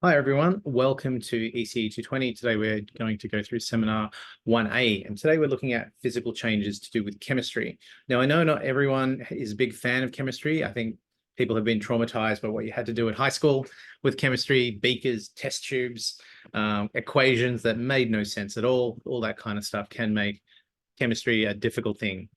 Hi everyone, welcome to ECE220. Today we're going to go through seminar 1A, and today we're looking at physical changes to do with chemistry. Now, I know not everyone is a big fan of chemistry. I think people have been traumatized by what you had to do at high school with chemistry, beakers, test tubes, equations that made no sense at all. All that kind of stuff can make chemistry a difficult thing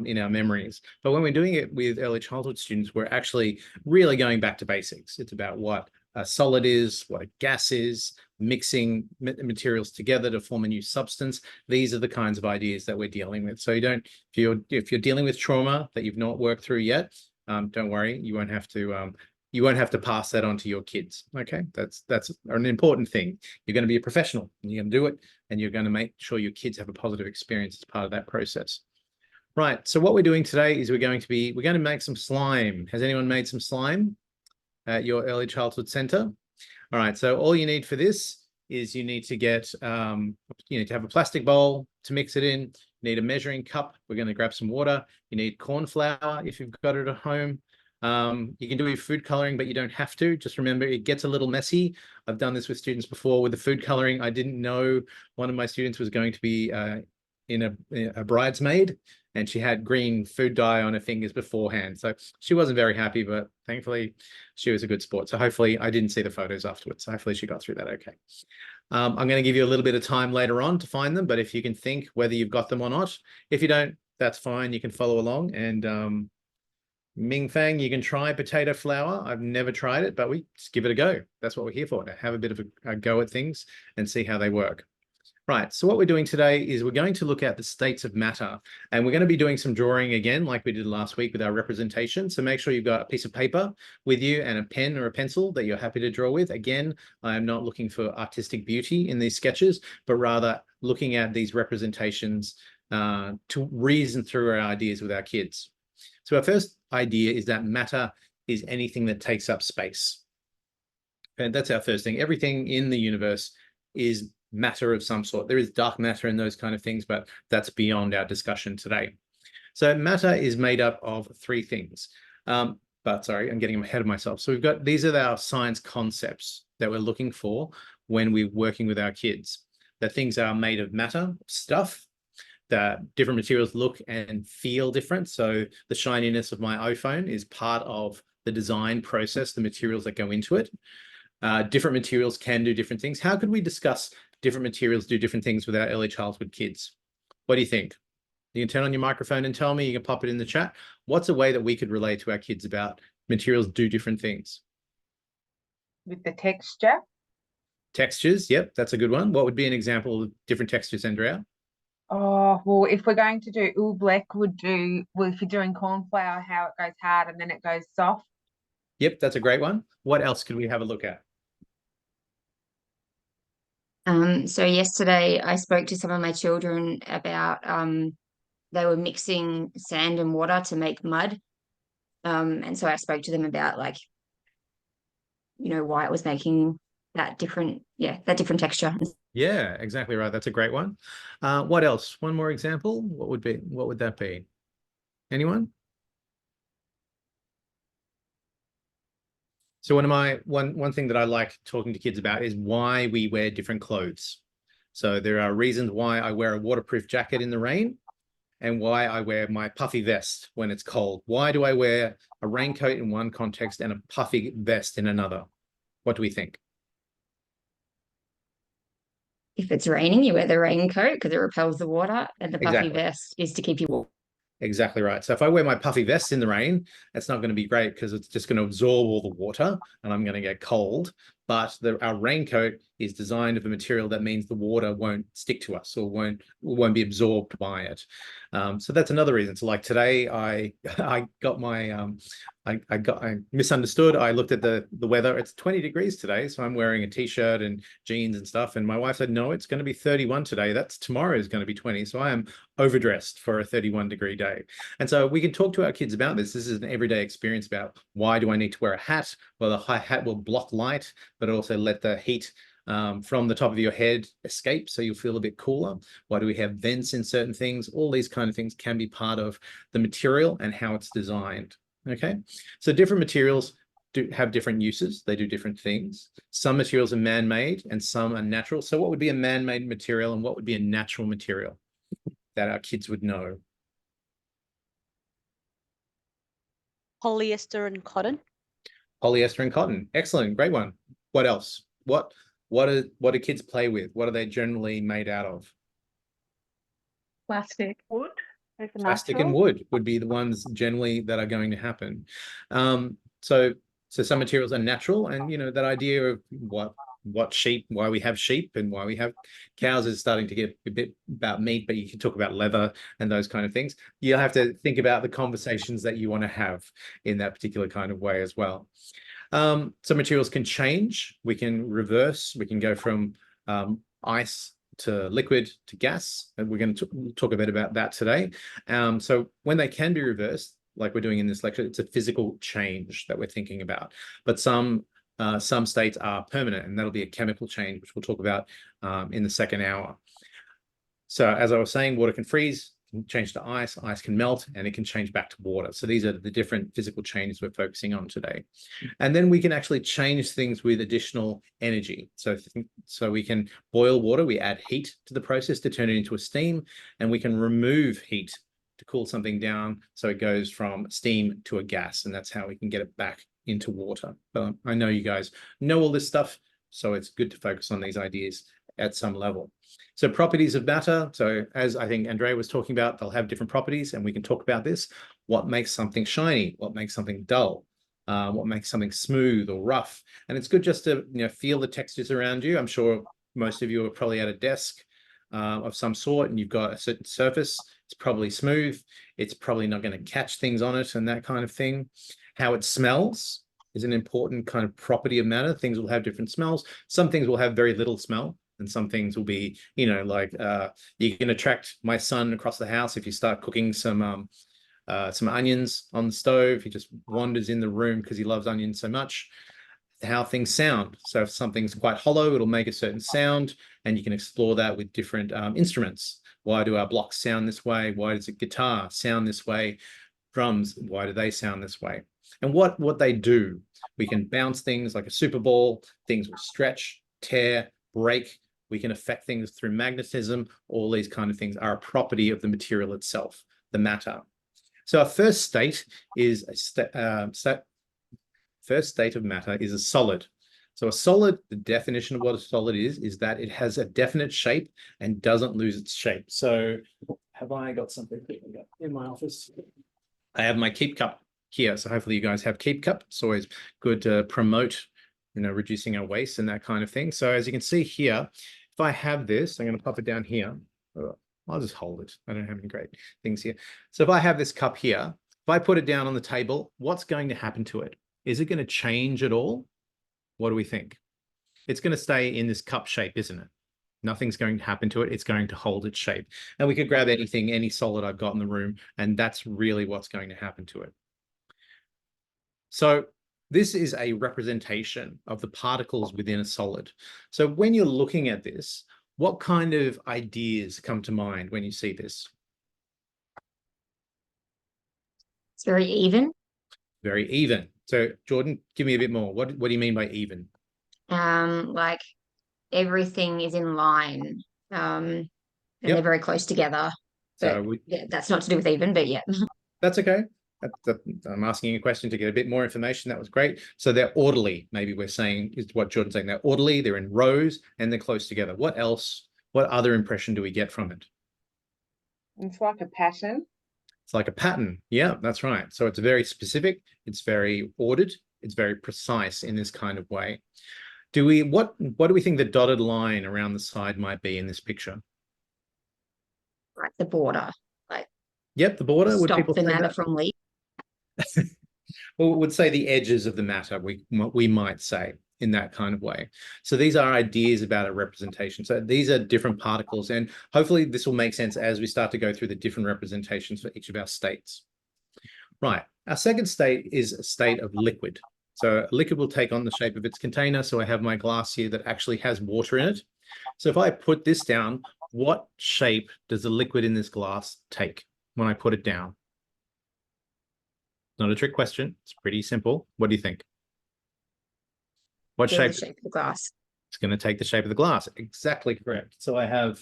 in our memories. But when we're doing it with early childhood students, we're actually really going back to basics. It's about what a solid is, what a gas is, mixing materials together to form a new substance. These are the kinds of ideas that we're dealing with. So if you're dealing with trauma that you've not worked through yet, don't worry, you won't have to pass that on to your kids. Okay, that's an important thing. You're going to be a professional, and you're going to do it, and you're going to make sure your kids have a positive experience as part of that process. Right. So what we're doing today is we're going to make some slime. Has anyone made some slime at your early childhood center? All right. So all you need for this is you need to have a plastic bowl to mix it in. You need a measuring cup. We're going to grab some water. You need corn flour if you've got it at home. You can do your food coloring, but you don't have to. Just remember, it gets a little messy. I've done this with students before with the food coloring. I didn't know one of my students was going to be in a bridesmaid, and she had green food dye on her fingers beforehand. So she wasn't very happy, but thankfully she was a good sport. So hopefully, I didn't see the photos afterwards. So hopefully she got through that okay. I'm going to give you a little bit of time later on to find them, but if you can think whether you've got them or not. If you don't, that's fine. You can follow along. And Ming Fang, you can try potato flour. I've never tried it, but we just give it a go. That's what we're here for, to have a bit of a go at things and see how they work. Right, so what we're doing today is we're going to look at the states of matter, and we're going to be doing some drawing again like we did last week with our representation. So make sure you've got a piece of paper with you and a pen or a pencil that you're happy to draw with. Again, I am not looking for artistic beauty in these sketches, but rather looking at these representations to reason through our ideas with our kids. So our first idea is that matter is anything that takes up space. And that's our first thing. Everything in the universe is matter of some sort. There is dark matter and those kind of things, but that's beyond our discussion today. So matter is made up of three things. But sorry, I'm getting ahead of myself. So these are our science concepts that we're looking for when we're working with our kids. That things are made of matter, stuff, that different materials look and feel different. So the shininess of my iPhone is part of the design process, the materials that go into it. Different materials can do different things. How could we discuss different materials do different things with our early childhood kids? What do you think? You can turn on your microphone and tell me. You can pop it in the chat. What's a way that we could relate to our kids about materials do different things? With the texture. Textures, yep, that's a good one. What would be an example of different textures, Andrea? Oh, well, if we're going to do oobleck, if you're doing corn flour, how it goes hard and then it goes soft. Yep, that's a great one. What else could we have a look at? So yesterday I spoke to some of my children about they were mixing sand and water to make mud. And so I spoke to them about why it was making that different texture. Yeah, exactly right. That's a great one. What else? One more example. What would that be? Anyone? So one thing that I like talking to kids about is why we wear different clothes. So there are reasons why I wear a waterproof jacket in the rain and why I wear my puffy vest when it's cold. Why do I wear a raincoat in one context and a puffy vest in another? What do we think? If it's raining, you wear the raincoat because it repels the water, and the puffy vest is to keep you warm. Exactly right. So if I wear my puffy vest in the rain, it's not going to be great because it's just going to absorb all the water and I'm going to get cold. But our raincoat is designed of a material that means the water won't stick to us or won't be absorbed by it. So that's another reason. So like today, I got my I misunderstood. I looked at the weather. It's 20 degrees today, so I'm wearing a t-shirt and jeans and stuff. And my wife said, "No, it's going to be 31 today. That's tomorrow is going to be 20." So I am overdressed for a 31-degree day. And so we can talk to our kids about this. This is an everyday experience about why do I need to wear a hat? Well, the high hat will block light, but also let the heat from the top of your head escape, so you'll feel a bit cooler. Why do we have vents in certain things? All these kind of things can be part of the material and how it's designed. Okay, so different materials have different uses. They do different things. Some materials are man-made and some are natural. So what would be a man-made material and what would be a natural material that our kids would know? Polyester and cotton. Polyester and cotton. Excellent. Great one. What else? What do kids play with? What are they generally made out of? Plastic. Wood. Is Plastic and natural. wood would be the ones generally that are going to happen. So some materials are natural, and you know that idea of what sheep, why we have sheep and why we have cows is starting to get a bit about meat, but you can talk about leather and those kind of things. You'll have to think about the conversations that you want to have in that particular kind of way as well. Some materials can change. We can reverse. We can go from ice to liquid to gas, and we're going to talk a bit about that today. So when they can be reversed, like we're doing in this lecture, it's a physical change that we're thinking about. But some states are permanent, and that'll be a chemical change, which we'll talk about in the second hour. So as I was saying, water can freeze, can change to ice, ice can melt, and it can change back to water. So these are the different physical changes we're focusing on today. And then we can actually change things with additional energy. So we can boil water, we add heat to the process to turn it into a steam, and we can remove heat to cool something down so it goes from steam to a gas, and that's how we can get it back into water. But I know you guys know all this stuff, so it's good to focus on these ideas at some level. So properties of matter. So as I think Andrea was talking about, they'll have different properties, and we can talk about this. What makes something shiny? What makes something dull? What makes something smooth or rough? And it's good just to feel the textures around you. I'm sure most of you are probably at a desk of some sort, and you've got a certain surface. It's probably smooth. It's probably not going to catch things on it and that kind of thing. How it smells is an important kind of property of matter. Things will have different smells. Some things will have very little smell, and some things will be, like you can attract my son across the house if you start cooking some onions on the stove. He just wanders in the room because he loves onions so much. How things sound. So if something's quite hollow, it'll make a certain sound, and you can explore that with different instruments. Why do our blocks sound this way? Why does a guitar sound this way? Drums, why do they sound this way? And what they do, we can bounce things like a super ball, things will stretch, tear, break. We can affect things through magnetism. All these kind of things are a property of the material itself, the matter. So our first state is first state of matter is a solid. So a solid, the definition of what a solid is that it has a definite shape and doesn't lose its shape. So have I got something in my office? I have my keep cup here. So hopefully you guys have keep cup. It's always good to promote, reducing our waste and that kind of thing. So as you can see here, if I have this, I'm going to pop it down here. I'll just hold it. I don't have any great things here. So if I have this cup here, if I put it down on the table, what's going to happen to it? Is it going to change at all? What do we think? It's going to stay in this cup shape, isn't it? Nothing's going to happen to it. It's going to hold its shape. And we could grab anything, any solid I've got in the room, and that's really what's going to happen to it. So this is a representation of the particles within a solid. So when you're looking at this, what kind of ideas come to mind when you see this? It's very even. Very even. So Jordan, give me a bit more. What do you mean by even? Like everything is in line. And Yep. they're very close together. But So yeah, that's not to do with even, but yeah. that's okay. I'm asking a question to get a bit more information. That was great. So they're orderly. Maybe we're saying is what Jordan's saying. They're orderly. They're in rows and they're close together. What else? What other impression do we get from it? It's like a pattern. It's like a pattern. Yeah, that's right. So it's very specific. It's very ordered. It's very precise in this kind of way. What do we think the dotted line around the side might be in this picture? Like the border. Like Yep, the border. Would stop people the say matter that? from leak. Well, would say the edges of the matter, we might say in that kind of way. So these are ideas about a representation. So these are different particles, and hopefully this will make sense as we start to go through the different representations for each of our states. Right, our second state is a state of liquid. So a liquid will take on the shape of its container. So I have my glass here that actually has water in it. So if I put this down, what shape does the liquid in this glass take when I put it down? Not a trick question. It's pretty simple. What do you think? What Still the shape? shape of the glass. It's going to take the shape of the glass. Exactly correct. So I have,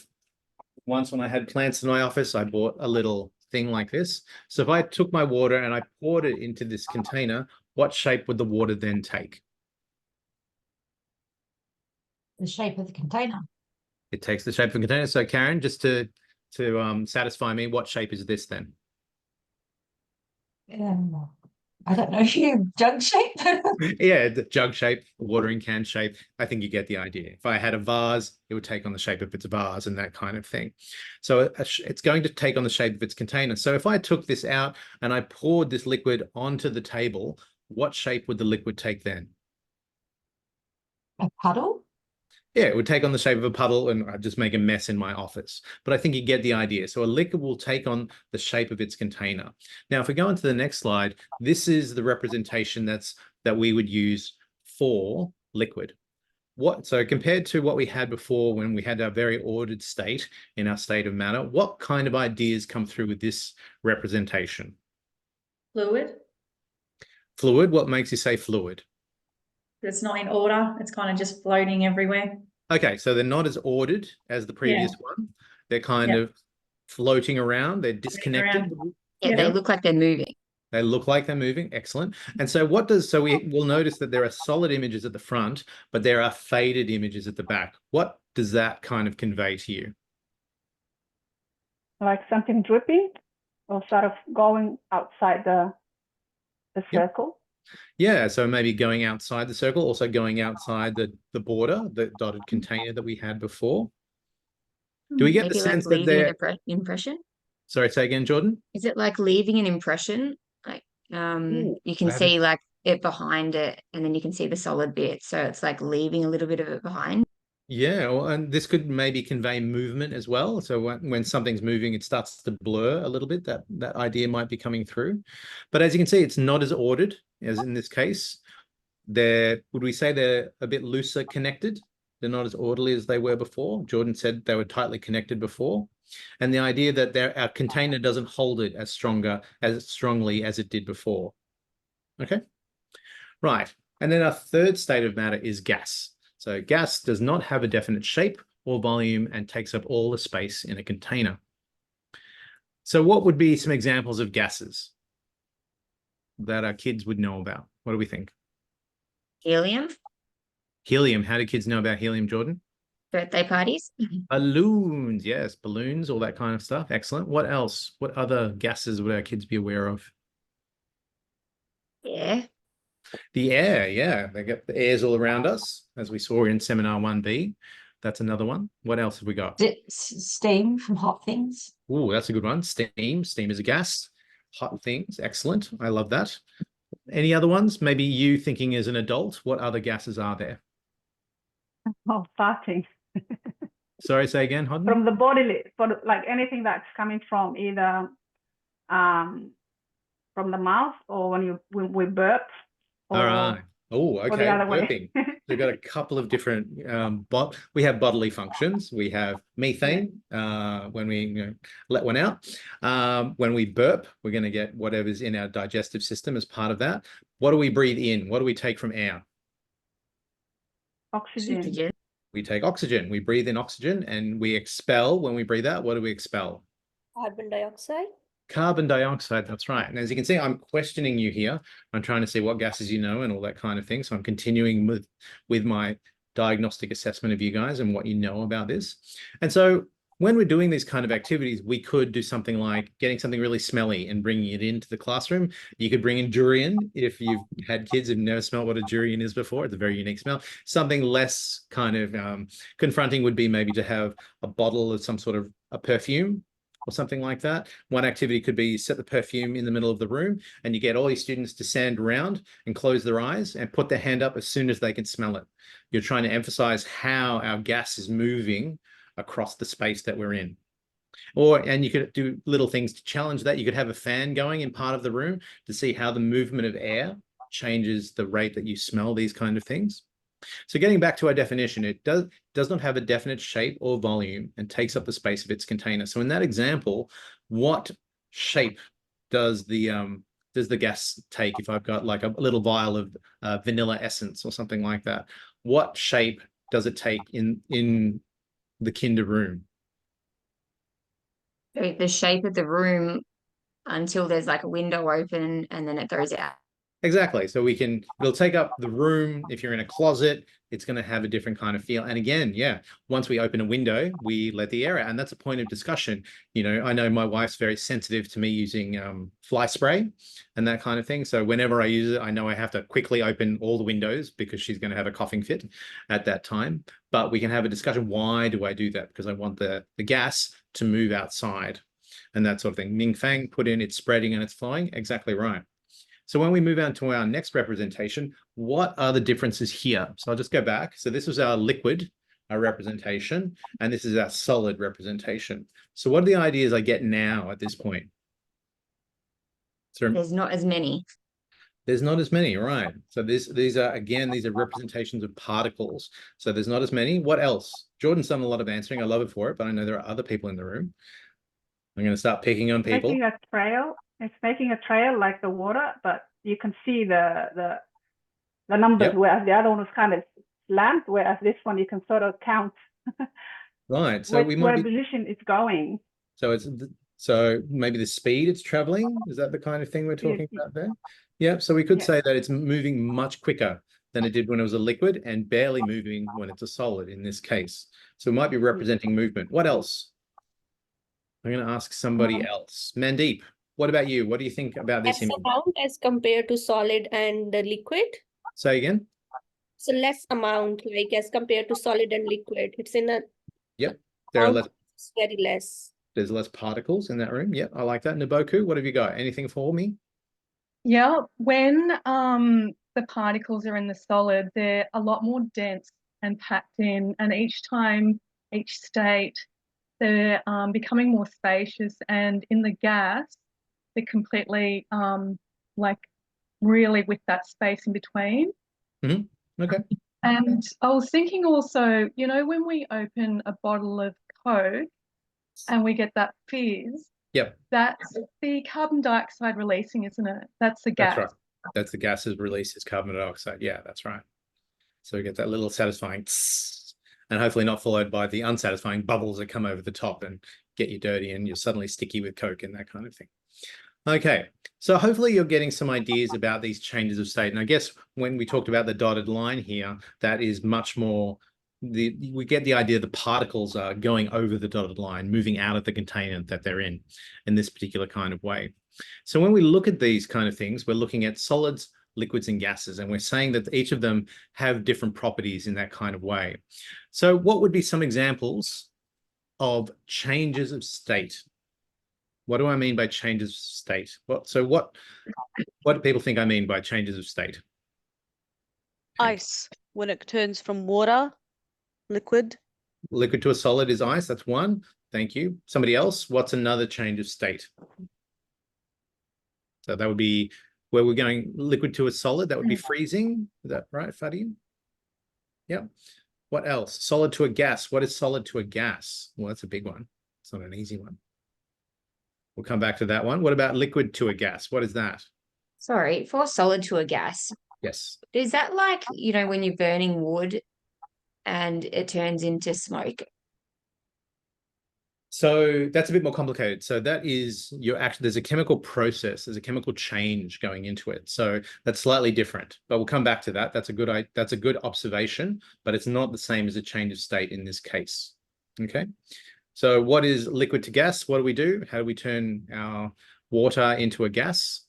once when I had plants in my office, I bought a little thing like this. So if I took my water and I poured it into this container, what shape would the water then take? The shape of the container. It takes the shape of the container. So Karen, just to satisfy me, what shape is this then? I don't know, jug shape. Yeah, the jug shape, watering can shape. I think you get the idea. If I had a vase, it would take on the shape of its vase and that kind of thing. So it's going to take on the shape of its container. So if I took this out and I poured this liquid onto the table, what shape would the liquid take then? A puddle. Yeah, it would take on the shape of a puddle and I'd just make a mess in my office. But I think you get the idea. So a liquid will take on the shape of its container. Now, if we go into the next slide, this is the representation that we would use for liquid. So compared to what we had before when we had our very ordered state in our state of matter, what kind of ideas come through with this representation? Fluid. Fluid, what makes you say fluid? It's not in order. It's kind of just floating everywhere. Okay, so they're not as ordered as the previous one. They're kind of floating around. They're disconnected. Yeah, they look like they're moving. They look like they're moving. Excellent. And so we will notice that there are solid images at the front, but there are faded images at the back. What does that kind of convey to you? Like something dripping or sort of going outside the circle. Yeah, so maybe going outside the circle, also going outside the border, the dotted container that we had before. Do we get Maybe the sense like that they're... impression? Sorry, say again, Jordan? Is it like leaving an impression? Like you can see like it behind it, and then you can see the solid bit. So it's like leaving a little bit of it behind. Yeah, and this could maybe convey movement as well. So when something's moving, it starts to blur a little bit. That idea might be coming through. But as you can see, it's not as ordered as in this case. Would we say they're a bit looser connected? They're not as orderly as they were before. Jordan said they were tightly connected before. And the idea that our container doesn't hold it as strongly as it did before. Okay, right. And then our third state of matter is gas. So gas does not have a definite shape or volume and takes up all the space in a container. So what would be some examples of gases that our kids would know about? What do we think? Helium. Helium. How do kids know about helium, Jordan? Birthday parties. Balloons. Yes, balloons, all that kind of stuff. Excellent. What else? What other gases would our kids be aware of? Yeah. The air, yeah. They get the airs all around us, as we saw in seminar 1B. That's another one. What else have we got? Steam from hot things. Oh, that's a good one. Steam. Steam is a gas. Hot things. Excellent. I love that. Any other ones? Maybe you thinking as an adult, what other gases are there? Oh, farting. Sorry, say again, Hodden? From the body, like anything that's coming from either from the mouth or when we burp. All right. Oh, okay. The other Burping. We've got a couple of different we have bodily functions. We have methane when we let one out. When we burp, we're going to get whatever's in our digestive system as part of that. What do we breathe in? What do we take from air? Oxygen. We take oxygen. We breathe in oxygen and we expel when we breathe out. What do we expel? Carbon dioxide. Carbon dioxide, that's right. And as you can see, I'm questioning you here. I'm trying to see what gases you know and all that kind of thing. So I'm continuing with my diagnostic assessment of you guys and what you know about this. And so when we're doing these kind of activities, we could do something like getting something really smelly and bringing it into the classroom. You could bring in durian if you've had kids who've never smelled what a durian is before. It's a very unique smell. Something less kind of confronting would be maybe to have a bottle of some sort of a perfume or something like that. One activity could be set the perfume in the middle of the room and you get all your students to stand around and close their eyes and put their hand up as soon as they can smell it. You're trying to emphasize how our gas is moving across the space that we're in. And you could do little things to challenge that. You could have a fan going in part of the room to see how the movement of air changes the rate that you smell these kind of things. So getting back to our definition, it does not have a definite shape or volume and takes up the space of its container. So in that example, what shape does the does the gas take if I've got like a little vial of vanilla essence or something like that? What shape does it take in the Kinder room? So the shape of the room until there's like a window open and then it goes out. Exactly. So it'll take up the room. If you're in a closet, it's going to have a different kind of feel. And again, yeah, once we open a window, we let the air out. And that's a point of discussion. You know, I know my wife's very sensitive to me using fly spray and that kind of thing. So whenever I use it, I know I have to quickly open all the windows because she's going to have a coughing fit at that time. But we can have a discussion. Why do I do that? Because I want the gas to move outside and that sort of thing. Ming Fang put in, it's spreading and it's flowing. Exactly right. So when we move on to our next representation, what are the differences here? So I'll just go back. So this was our liquid representation, and this is our solid representation. So what are the ideas I get now at this point? So There's not as many. there's not as many, right? So these are representations of particles. So there's not as many. What else? Jordan's done a lot of answering. I love it for it, but I know there are other people in the room. I'm going to start picking on people. Making a trail. It's making a trail like the water, but you can see the numbers, Yep. whereas the other one was kind of slant, whereas this one you can sort of count Right. So we might where be, position it's going. so maybe the speed it's traveling, is that the kind of thing we're talking about there? Yeah. So we could Yeah. say that it's moving much quicker than it did when it was a liquid and barely moving when it's a solid in this case. So it might be representing movement. What else? I'm going to ask somebody else. Mandeep, what about you? What do you think about this Less image? amount as compared to solid and the liquid. Say again? So less amount, like as compared to solid and liquid. It's in a Yep. There are less, it's very less. there's less particles in that room. Yep. I like that. Naboku, what have you got? Anything for me? Yeah, when the particles are in the solid, they're a lot more dense and packed in, and each time, each state, they're becoming more spacious, and in the gas, they're completely like really with that space in between. Okay. And I was thinking also, you know, when we open a bottle of Coke and we get that fizz, Yep. that's the carbon dioxide releasing, isn't it? That's the That's gas. right. That's the gases releases carbon dioxide. Yeah, that's right. So we get that little satisfying tss, and hopefully not followed by the unsatisfying bubbles that come over the top and get you dirty and you're suddenly sticky with Coke and that kind of thing. Okay, so hopefully you're getting some ideas about these changes of state. And I guess when we talked about the dotted line here, that is much more, we get the idea the particles are going over the dotted line, moving out of the container that they're in this particular kind of way. So when we look at these kind of things, we're looking at solids, liquids, and gases, and we're saying that each of them have different properties in that kind of way. So what would be some examples of changes of state? What do I mean by changes of state? What do people think I mean by changes of state? Ice, when it turns from water, liquid. Liquid to a solid is ice. That's one. Thank you. Somebody else? What's another change of state? So that would be where we're going liquid to a solid. That would be freezing. Is that right, Fadi? Yep. What else? Solid to a gas. What is solid to a gas? Well, that's a big one. It's not an easy one. We'll come back to that one. What about liquid to a gas? What is that? Sorry, for solid to a gas. Yes. Is that like, you know, when you're burning wood and it turns into smoke? So that's a bit more complicated. So that is there's a chemical process, there's a chemical change going into it. So that's slightly different, but we'll come back to that. That's a good observation, but it's not the same as a change of state in this case. Okay. So what is liquid to gas? What do we do? How do we turn our water into a gas?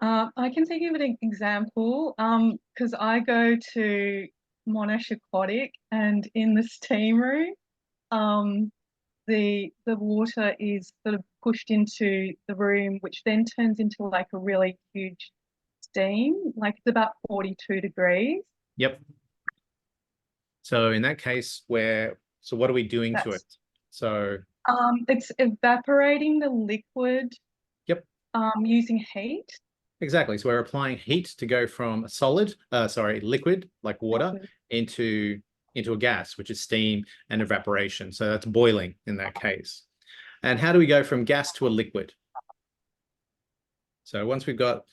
I can think of an example because I go to Monash Aquatic, and in the steam room, the water is sort of pushed into the room, which then turns into like a really huge steam, like it's about 42 degrees. Yep. So in that case, so what are we doing to it? So it's evaporating the liquid. Yep. Using heat. Exactly. So we're applying heat to go from a liquid like water into a gas, which is steam and evaporation. So that's boiling in that case. And how do we go from gas to a liquid? So once we've got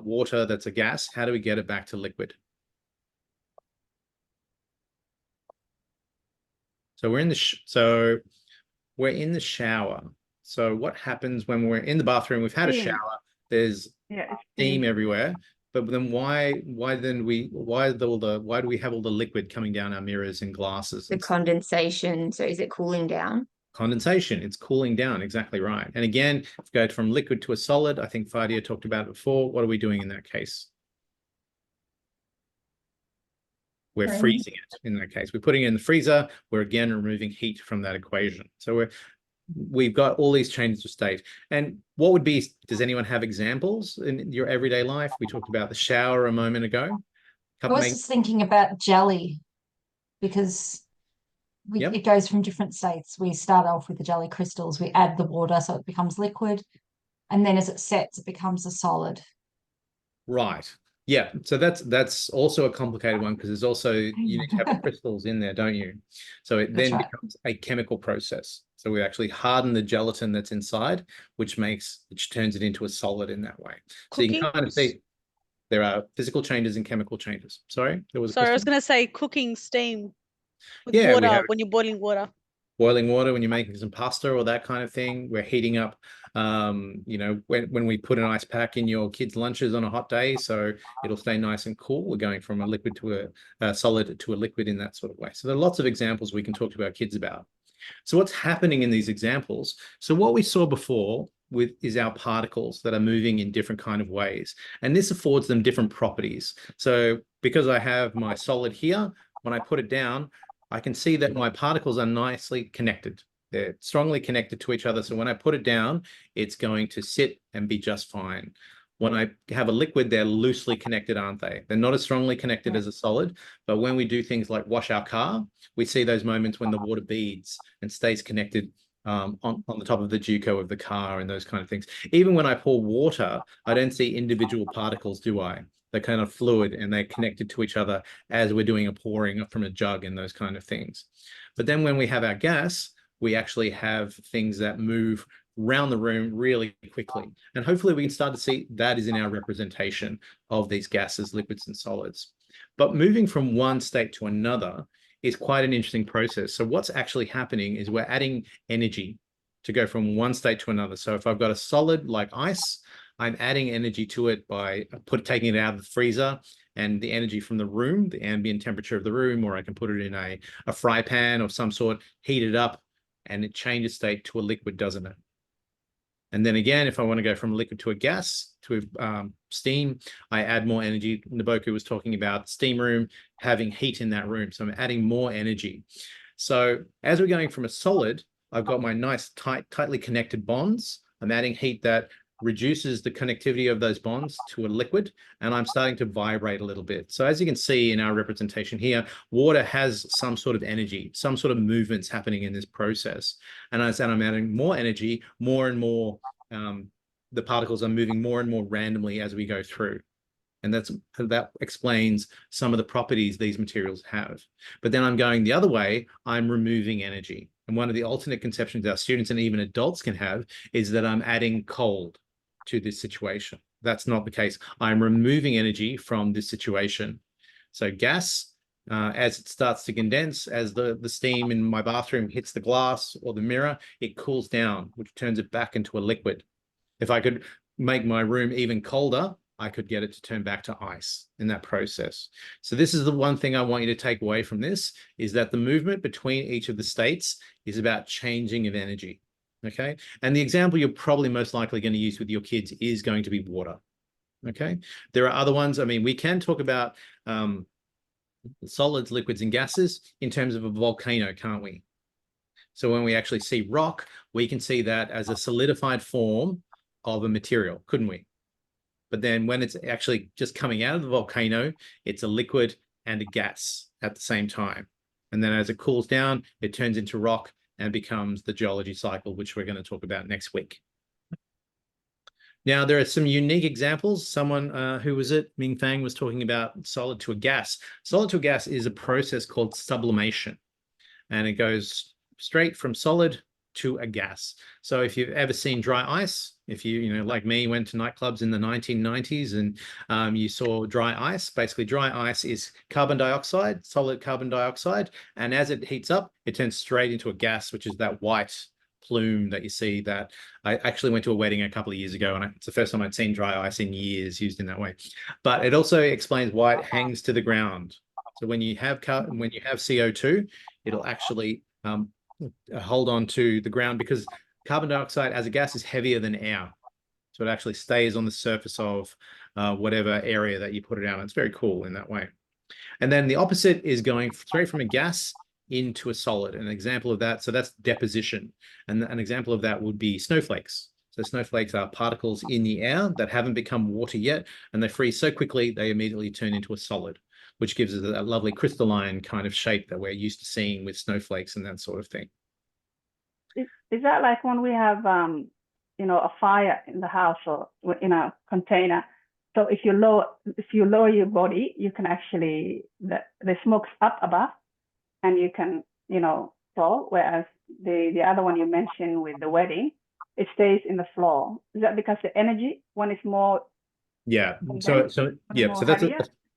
water that's a gas, how do we get it back to liquid? So we're in the shower. So what happens when we're in the bathroom? We've had a Steam. shower. There's Yeah, it's steam everywhere. But then why do we have all the liquid coming down our mirrors and glasses? The condensation. So is it cooling down? Condensation, it's cooling down, exactly right. And again, if we go from liquid to a solid, I think Fadia talked about it before. What are we doing in that case? We're freezing it in that case. We're putting it in the freezer. We're again removing heat from that equation. So we've got all these changes of state. And what would be, does anyone have examples in your everyday life? We talked about the shower a moment ago. I was just thinking about jelly because Yep. it goes from different states. We start off with the jelly crystals, we add the water so it becomes liquid, and then as it sets, it becomes a solid. Right. Yeah. So that's also a complicated one because there's also, you need to have crystals in there, don't you? So it then becomes a chemical process. So we actually harden the gelatin that's inside, which turns it into a solid in that way. So you can kind of see there are physical changes and chemical changes. Sorry, there was a Sorry, I was question? going to say cooking steam with Yeah, we water have- when you're boiling water. Boiling water when you're making some pasta or that kind of thing. We're heating up, when we put an ice pack in your kids' lunches on a hot day, so it'll stay nice and cool. We're going from a liquid to a solid to a liquid in that sort of way. So there are lots of examples we can talk to our kids about. So what's happening in these examples? So what we saw before is our particles that are moving in different kind of ways. And this affords them different properties. So because I have my solid here, when I put it down, I can see that my particles are nicely connected. They're strongly connected to each other. So when I put it down, it's going to sit and be just fine. When I have a liquid, they're loosely connected, aren't they? They're not as strongly connected as a solid, but when we do things like wash our car, we see those moments when the water beads and stays connected on the top of the Juco of the car and those kind of things. Even when I pour water, I don't see individual particles, do I? They're kind of fluid and they're connected to each other as we're doing a pouring from a jug and those kind of things. But then when we have our gas, we actually have things that move around the room really quickly. And hopefully we can start to see that is in our representation of these gases, liquids, and solids. But moving from one state to another is quite an interesting process. So what's actually happening is we're adding energy to go from one state to another. So if I've got a solid like ice, I'm adding energy to it by taking it out of the freezer and the energy from the room, the ambient temperature of the room, or I can put it in a fry pan of some sort, heat it up, and it changes state to a liquid, doesn't it? And then again, if I want to go from liquid to a gas, to steam, I add more energy. Naboku was talking about steam room, having heat in that room. So I'm adding more energy. So as we're going from a solid, I've got my nice tightly connected bonds. I'm adding heat that reduces the connectivity of those bonds to a liquid, and I'm starting to vibrate a little bit. So as you can see in our representation here, water has some sort of energy, some sort of movements happening in this process. And as I'm adding more energy, more and more, the particles are moving more and more randomly as we go through. And that explains some of the properties these materials have. But then I'm going the other way, I'm removing energy. And one of the alternate conceptions our students and even adults can have is that I'm adding cold to this situation. That's not the case. I'm removing energy from this situation. So gas, as it starts to condense, as the steam in my bathroom hits the glass or the mirror, it cools down, which turns it back into a liquid. If I could make my room even colder, I could get it to turn back to ice in that process. So this is the one thing I want you to take away from this, is that the movement between each of the states is about changing of energy. Okay. And the example you're probably most likely going to use with your kids is going to be water. Okay. There are other ones. I mean, we can talk about solids, liquids, and gases in terms of a volcano, can't we? So when we actually see rock, we can see that as a solidified form of a material, couldn't we? But then when it's actually just coming out of the volcano, it's a liquid and a gas at the same time. And then as it cools down, it turns into rock and becomes the geology cycle, which we're going to talk about next week. Now, there are some unique examples. Someone, who was it? Ming Fang was talking about solid to a gas. Solid to a gas is a process called sublimation. And it goes straight from solid to a gas. So if you've ever seen dry ice, if you like me, went to nightclubs in the 1990s and you saw dry ice, basically dry ice is carbon dioxide, solid carbon dioxide. And as it heats up, it turns straight into a gas, which is that white plume that you see. That I actually went to a wedding a couple of years ago, and it's the first time I'd seen dry ice in years used in that way. But it also explains why it hangs to the ground. So when you have CO2, it'll actually hold on to the ground, because carbon dioxide as a gas is heavier than air. So it actually stays on the surface of whatever area that you put it out. It's very cool in that way. And then the opposite is going straight from a gas into a solid. An example of that, so that's deposition. And an example of that would be snowflakes. So snowflakes are particles in the air that haven't become water yet, and they freeze so quickly they immediately turn into a solid, which gives us a lovely crystalline kind of shape that we're used to seeing with snowflakes and that sort of thing. Is that like when we have, a fire in the house or in a container? So if you lower your body, you can actually, the smoke's up above and you can, fall. Whereas the other one you mentioned with the wedding, it stays in the floor. Is that because the energy, one is more? Yeah. So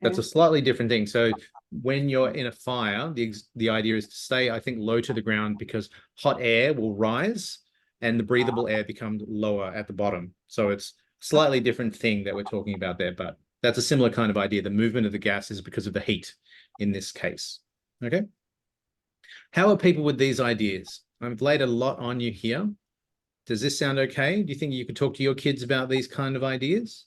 that's a slightly different thing. So when you're in a fire, the idea is to stay, I think, low to the ground, because hot air will rise and the breathable air becomes lower at the bottom. So it's a slightly different thing that we're talking about there, but that's a similar kind of idea. The movement of the gas is because of the heat in this case. Okay. How are people with these ideas? I've laid a lot on you here. Does this sound okay? Do you think you could talk to your kids about these kind of ideas?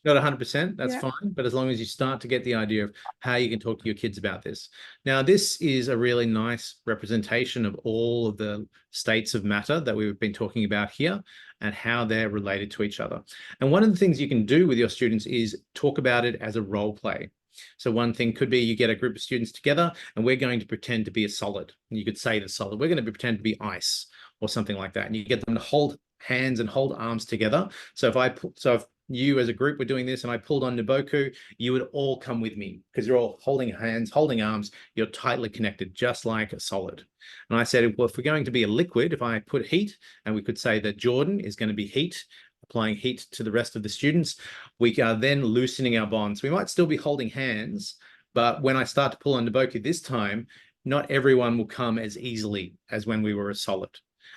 Not 100%, that's fine. But as long as you start to get the idea of how you can talk to your kids about this. Now, this is a really nice representation of all of the states of matter that we've been talking about here and how they're related to each other. And one of the things you can do with your students is talk about it as a role play. So one thing could be you get a group of students together and we're going to pretend to be a solid. And you could say the solid, we're going to pretend to be ice or something like that. And you get them to hold hands and hold arms together. So if you as a group were doing this and I pulled on Naboku, you would all come with me because you're all holding hands, holding arms, you're tightly connected, just like a solid. And I said, well, if we're going to be a liquid, if I put heat, and we could say that Jordan is going to be heat, applying heat to the rest of the students, we are then loosening our bonds. We might still be holding hands, but when I start to pull on Naboku this time, not everyone will come as easily as when we were a solid.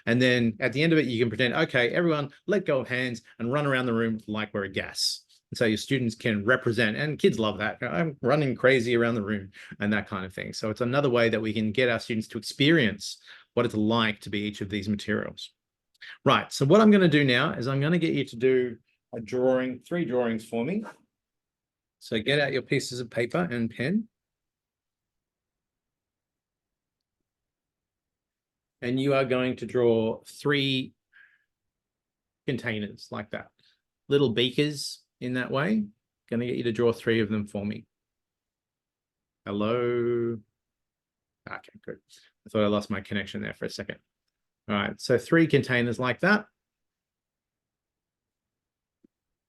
And then at the end of it, you can pretend, okay, everyone let go of hands and run around the room like we're a gas. And so your students can represent, and kids love that. I'm running crazy around the room and that kind of thing. So it's another way that we can get our students to experience what it's like to be each of these materials. Right, so what I'm going to do now is I'm going to get you to do a drawing, 3 drawings for me. So get out your pieces of paper and pen. And you are going to draw 3 containers like that. Little beakers in that way. Going to get you to draw 3 of them for me. Hello. Okay, good. I thought I lost my connection there for a second. All right, so 3 containers like that.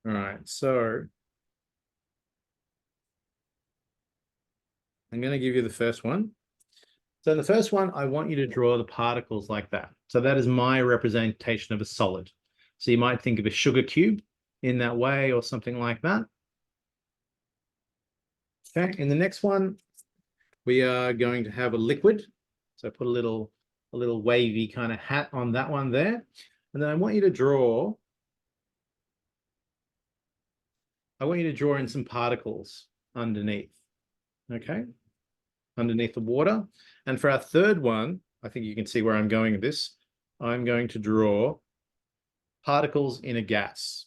All right, so I'm going to give you the first one. So in the first one, I want you to draw the particles like that. So that is my representation of a solid. So you might think of a sugar cube in that way or something like that. Okay, in the next one, we are going to have a liquid. So put a little wavy kind of hat on that one there. And then I want you to draw in some particles underneath. Okay, underneath the water. And for our third one, I think you can see where I'm going with this. I'm going to draw particles in a gas.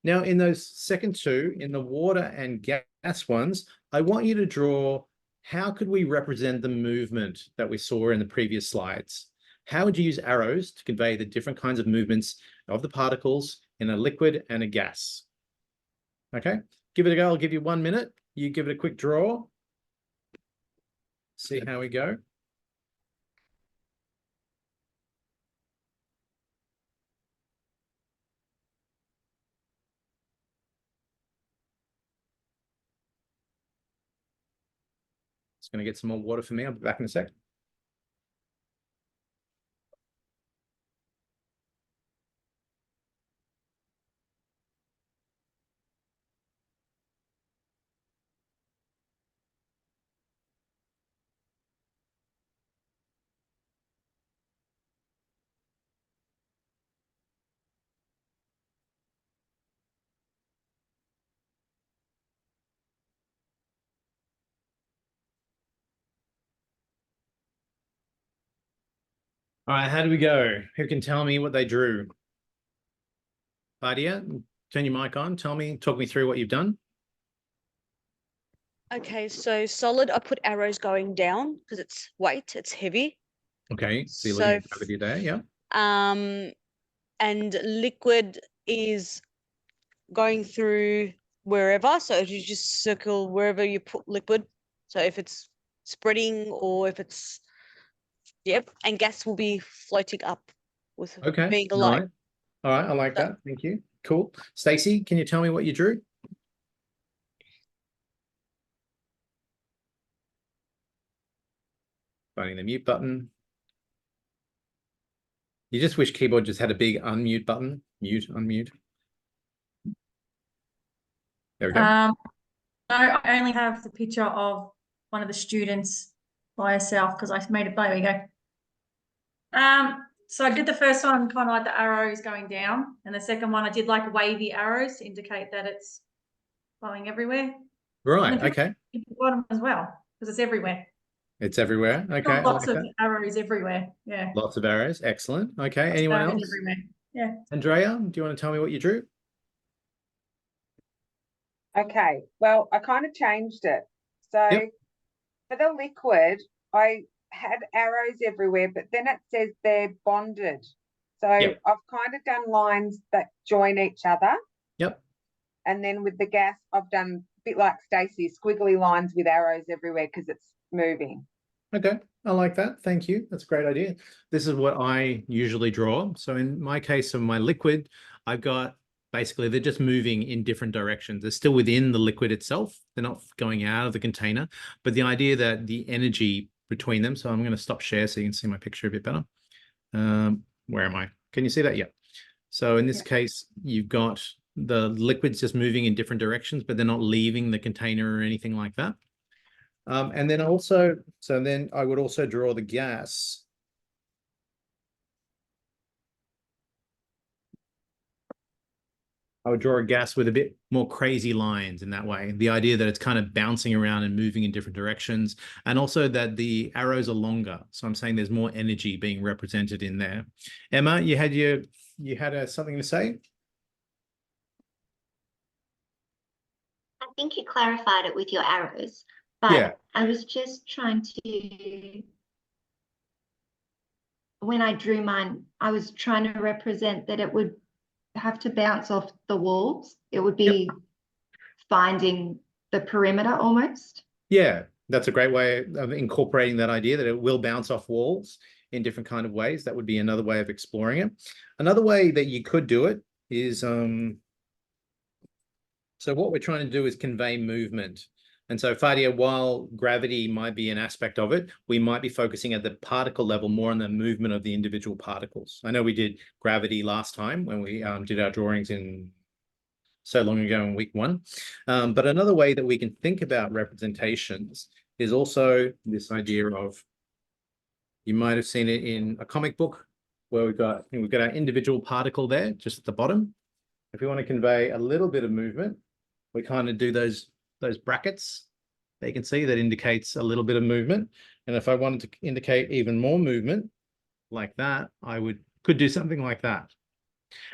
Now, in those second 2, in the water and gas ones, I want you to draw how could we represent the movement that we saw in the previous slides? How would you use arrows to convey the different kinds of movements of the particles in a liquid and a gas? Okay, give it a go. I'll give you 1 minute. You give it a quick draw. See how we go. It's going to get some more water for me. I'll be back in a sec. All right, how do we go? Who can tell me what they drew? Fadia, turn your mic on. Talk me through what you've done. Okay, so solid, I put arrows going down because it's weight, it's heavy. Okay, so you're So looking at gravity there, yeah. And liquid is going through wherever. So if you just circle wherever you put liquid. So if it's spreading or if it's, yep, and gas will be floating up with Okay, being a all light. right. All right, I like that. Thank you. Cool. Stacey, can you tell me what you drew? Finding the mute button. You just wish keyboard just had a big unmute button. Mute, unmute. There we go. No, I only have the picture of one of the students by herself because I made it. There we go. So I did the first one kind of like the arrows going down, and the second one I did like wavy arrows to indicate that it's flowing everywhere. Right, And then okay. the bottom as well because it's everywhere. It's everywhere. Okay, I Lots like of that. arrows everywhere. Yeah. Lots of arrows. Excellent. Okay, Lots of anyone arrows else? everywhere. Yeah. Andrea, do you want to tell me what you drew? Okay, well, I kind of changed it. So Yep. for the liquid, I had arrows everywhere, but then it says they're bonded. So Yep. I've kind of done lines that join each other. Yep. And then with the gas, I've done a bit like Stacey, squiggly lines with arrows everywhere because it's moving. Okay, I like that. Thank you. That's a great idea. This is what I usually draw. So in my case of my liquid, I've got basically they're just moving in different directions. They're still within the liquid itself. They're not going out of the container, but the idea that the energy between them. So I'm going to stop share so you can see my picture a bit better. Where am I? Can you see that? Yeah. So in this case, you've got the liquids just moving in different directions, but they're not leaving the container or anything like that. And then also, so then I would also draw the gas. I would draw a gas with a bit more crazy lines in that way. The idea that it's kind of bouncing around and moving in different directions, and also that the arrows are longer. So I'm saying there's more energy being represented in there. Emma, you had something to say? I think you clarified it with your arrows, but Yeah. I was just trying to, when I drew mine, I was trying to represent that it would have to bounce off the walls. It would be finding the perimeter almost. Yeah, that's a great way of incorporating that idea that it will bounce off walls in different kind of ways. That would be another way of exploring it. Another way that you could do it is, so what we're trying to do is convey movement. And so Fadia, while gravity might be an aspect of it, we might be focusing at the particle level more on the movement of the individual particles. I know we did gravity last time when we did our drawings in so long ago in week 1. But another way that we can think about representations is also this idea of, you might have seen it in a comic book where we've got our individual particle there just at the bottom. If we want to convey a little bit of movement, we kind of do those brackets that you can see that indicates a little bit of movement. And if I wanted to indicate even more movement like that, I could do something like that.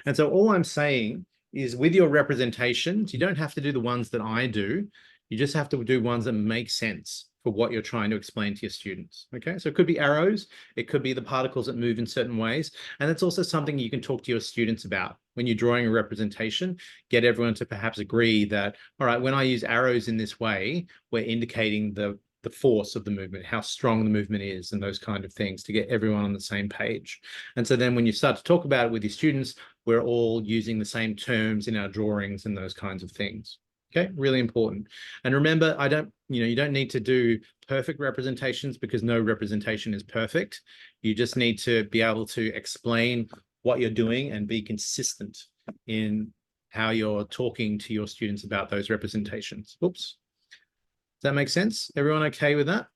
And so all I'm saying is with your representations, you don't have to do the ones that I do. You just have to do ones that make sense for what you're trying to explain to your students. Okay, so it could be arrows, it could be the particles that move in certain ways. And that's also something you can talk to your students about. When you're drawing a representation, get everyone to perhaps agree that, all right, when I use arrows in this way, we're indicating the force of the movement, how strong the movement is, and those kind of things to get everyone on the same page. And so then when you start to talk about it with your students, we're all using the same terms in our drawings and those kinds of things. Okay, really important. And remember, you don't need to do perfect representations because no representation is perfect. You just need to be able to explain what you're doing and be consistent in how you're talking to your students about those representations. Oops. Does that make sense? Everyone okay with that?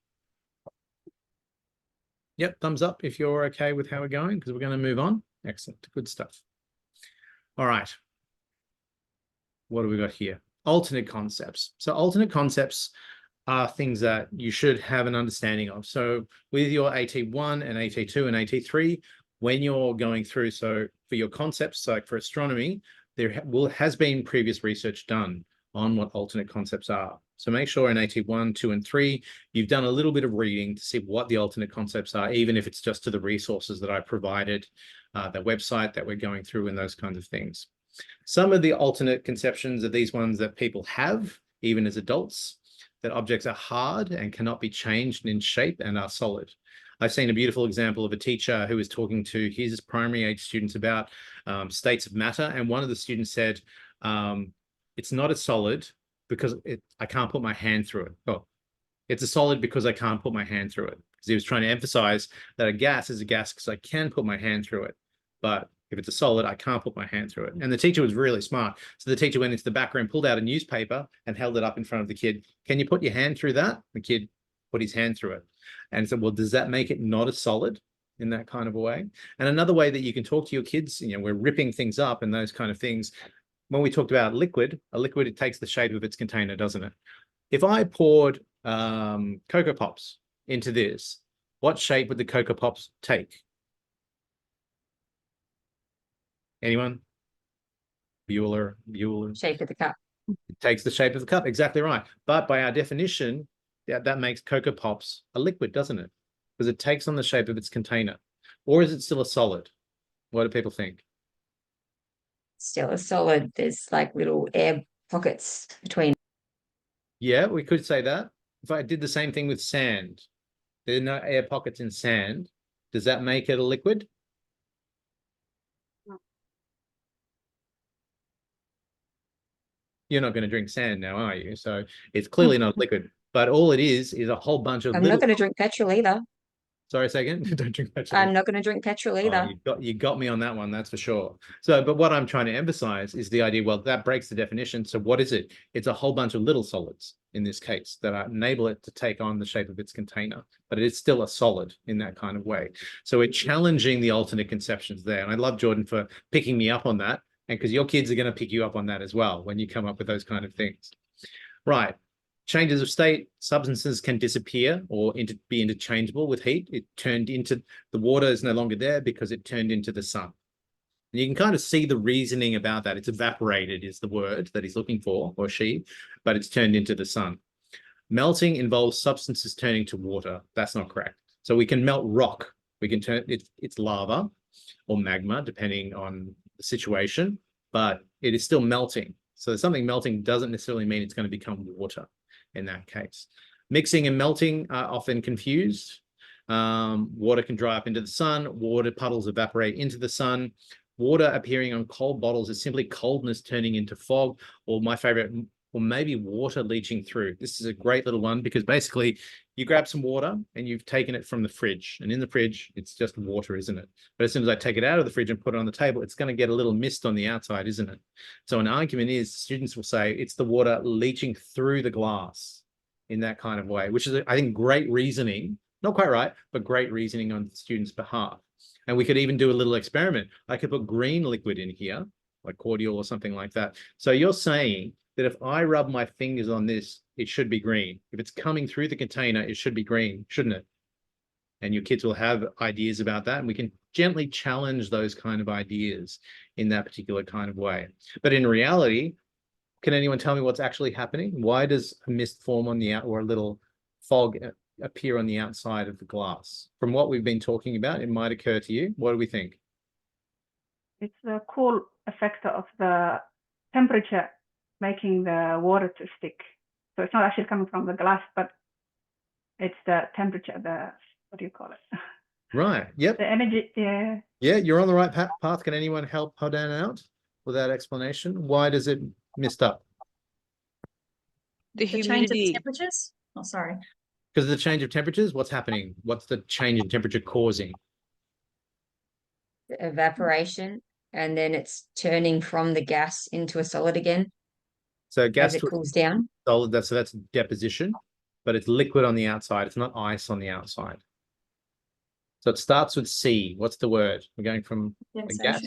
Yep, thumbs up if you're okay with how we're going, because we're going to move on. Excellent, good stuff. All right. What do we got here? Alternate concepts. So alternate concepts are things that you should have an understanding of. So with your AT1 and AT2 and AT3, when you're going through, so for your concepts, like for astronomy, there has been previous research done on what alternate concepts are. So make sure in AT1, 2, and 3, you've done a little bit of reading to see what the alternate concepts are, even if it's just to the resources that I provided, the website that we're going through and those kinds of things. Some of the alternate conceptions are these ones that people have, even as adults, that objects are hard and cannot be changed in shape and are solid. I've seen a beautiful example of a teacher who was talking to his primary age students about states of matter. And one of the students said, it's not a solid because I can't put my hand through it. Oh, it's a solid because I can't put my hand through it. Because he was trying to emphasize that a gas is a gas because I can put my hand through it. But if it's a solid, I can't put my hand through it. And the teacher was really smart. So the teacher went into the back room, pulled out a newspaper and held it up in front of the kid. Can you put your hand through that? The kid put his hand through it. And said, well, does that make it not a solid in that kind of a way? And another way that you can talk to your kids, you know, we're ripping things up and those kind of things. When we talked about liquid, a liquid, it takes the shape of its container, doesn't it? If I poured Cocoa Pops into this, what shape would the Cocoa Pops take? Anyone? Bueller. Shape of the cup. It takes the shape of the cup, exactly right. But by our definition, that makes Cocoa Pops a liquid, doesn't it? Because it takes on the shape of its container. Or is it still a solid? What do people think? Still a solid. There's like little air pockets between. Yeah, we could say that. If I did the same thing with sand, there are no air pockets in sand. Does that make it a liquid? You're not going to drink sand now, are you? So it's clearly not liquid. But all it is a whole bunch of I'm little... not going to drink petrol either. Sorry, say again? Don't drink petrol. I'm not going to drink petrol either. You got me on that one, that's for sure. So, but what I'm trying to emphasize is the idea, well, that breaks the definition. So what is it? It's a whole bunch of little solids in this case that enable it to take on the shape of its container, but it is still a solid in that kind of way. So we're challenging the alternate conceptions there. And I love Jordan for picking me up on that. And because your kids are going to pick you up on that as well when you come up with those kind of things. Right. Changes of state, substances can disappear or be interchangeable with heat. It turned into, the water is no longer there because it turned into the sun. And you can kind of see the reasoning about that. It's evaporated is the word that he's looking for, or she, but it's turned into the sun. Melting involves substances turning to water. That's not correct. So we can melt rock. We can turn it's lava or magma, depending on the situation, but it is still melting. So something melting doesn't necessarily mean it's going to become water in that case. Mixing and melting are often confused. Water can dry up into the sun. Water puddles evaporate into the sun. Water appearing on cold bottles is simply coldness turning into fog, or my favorite, or maybe water leaching through. This is a great little one because basically you grab some water and you've taken it from the fridge, and in the fridge, it's just water, isn't it? But as soon as I take it out of the fridge and put it on the table, it's going to get a little mist on the outside, isn't it? So an argument is students will say it's the water leaching through the glass in that kind of way, which is, I think, great reasoning, not quite right, but great reasoning on the student's behalf. And we could even do a little experiment. I could put green liquid in here, like cordial or something like that. So you're saying that if I rub my fingers on this, it should be green. If it's coming through the container, it should be green, shouldn't it? And your kids will have ideas about that. And we can gently challenge those kind of ideas in that particular kind of way. But in reality, can anyone tell me what's actually happening? Why does a mist form on the out, or a little fog appear on the outside of the glass? From what we've been talking about, it might occur to you. What do we think? It's the cool effect of the temperature making the water to stick. So it's not actually coming from the glass, but it's the temperature, what do you call it? Right. Yep. The energy. Yeah. Yeah, you're on the right path. Can anyone help Hodan out with that explanation? Why does it mist up? The The change humidity. of temperatures? Oh, sorry. Because of the change of temperatures? What's happening? What's the change in temperature causing? Evaporation, and then it's turning from the gas into a solid again So gas as it to cools down. solid, so that's deposition, but it's liquid on the outside. It's not ice on the outside. So it starts with C. What's the word? We're going from a gas.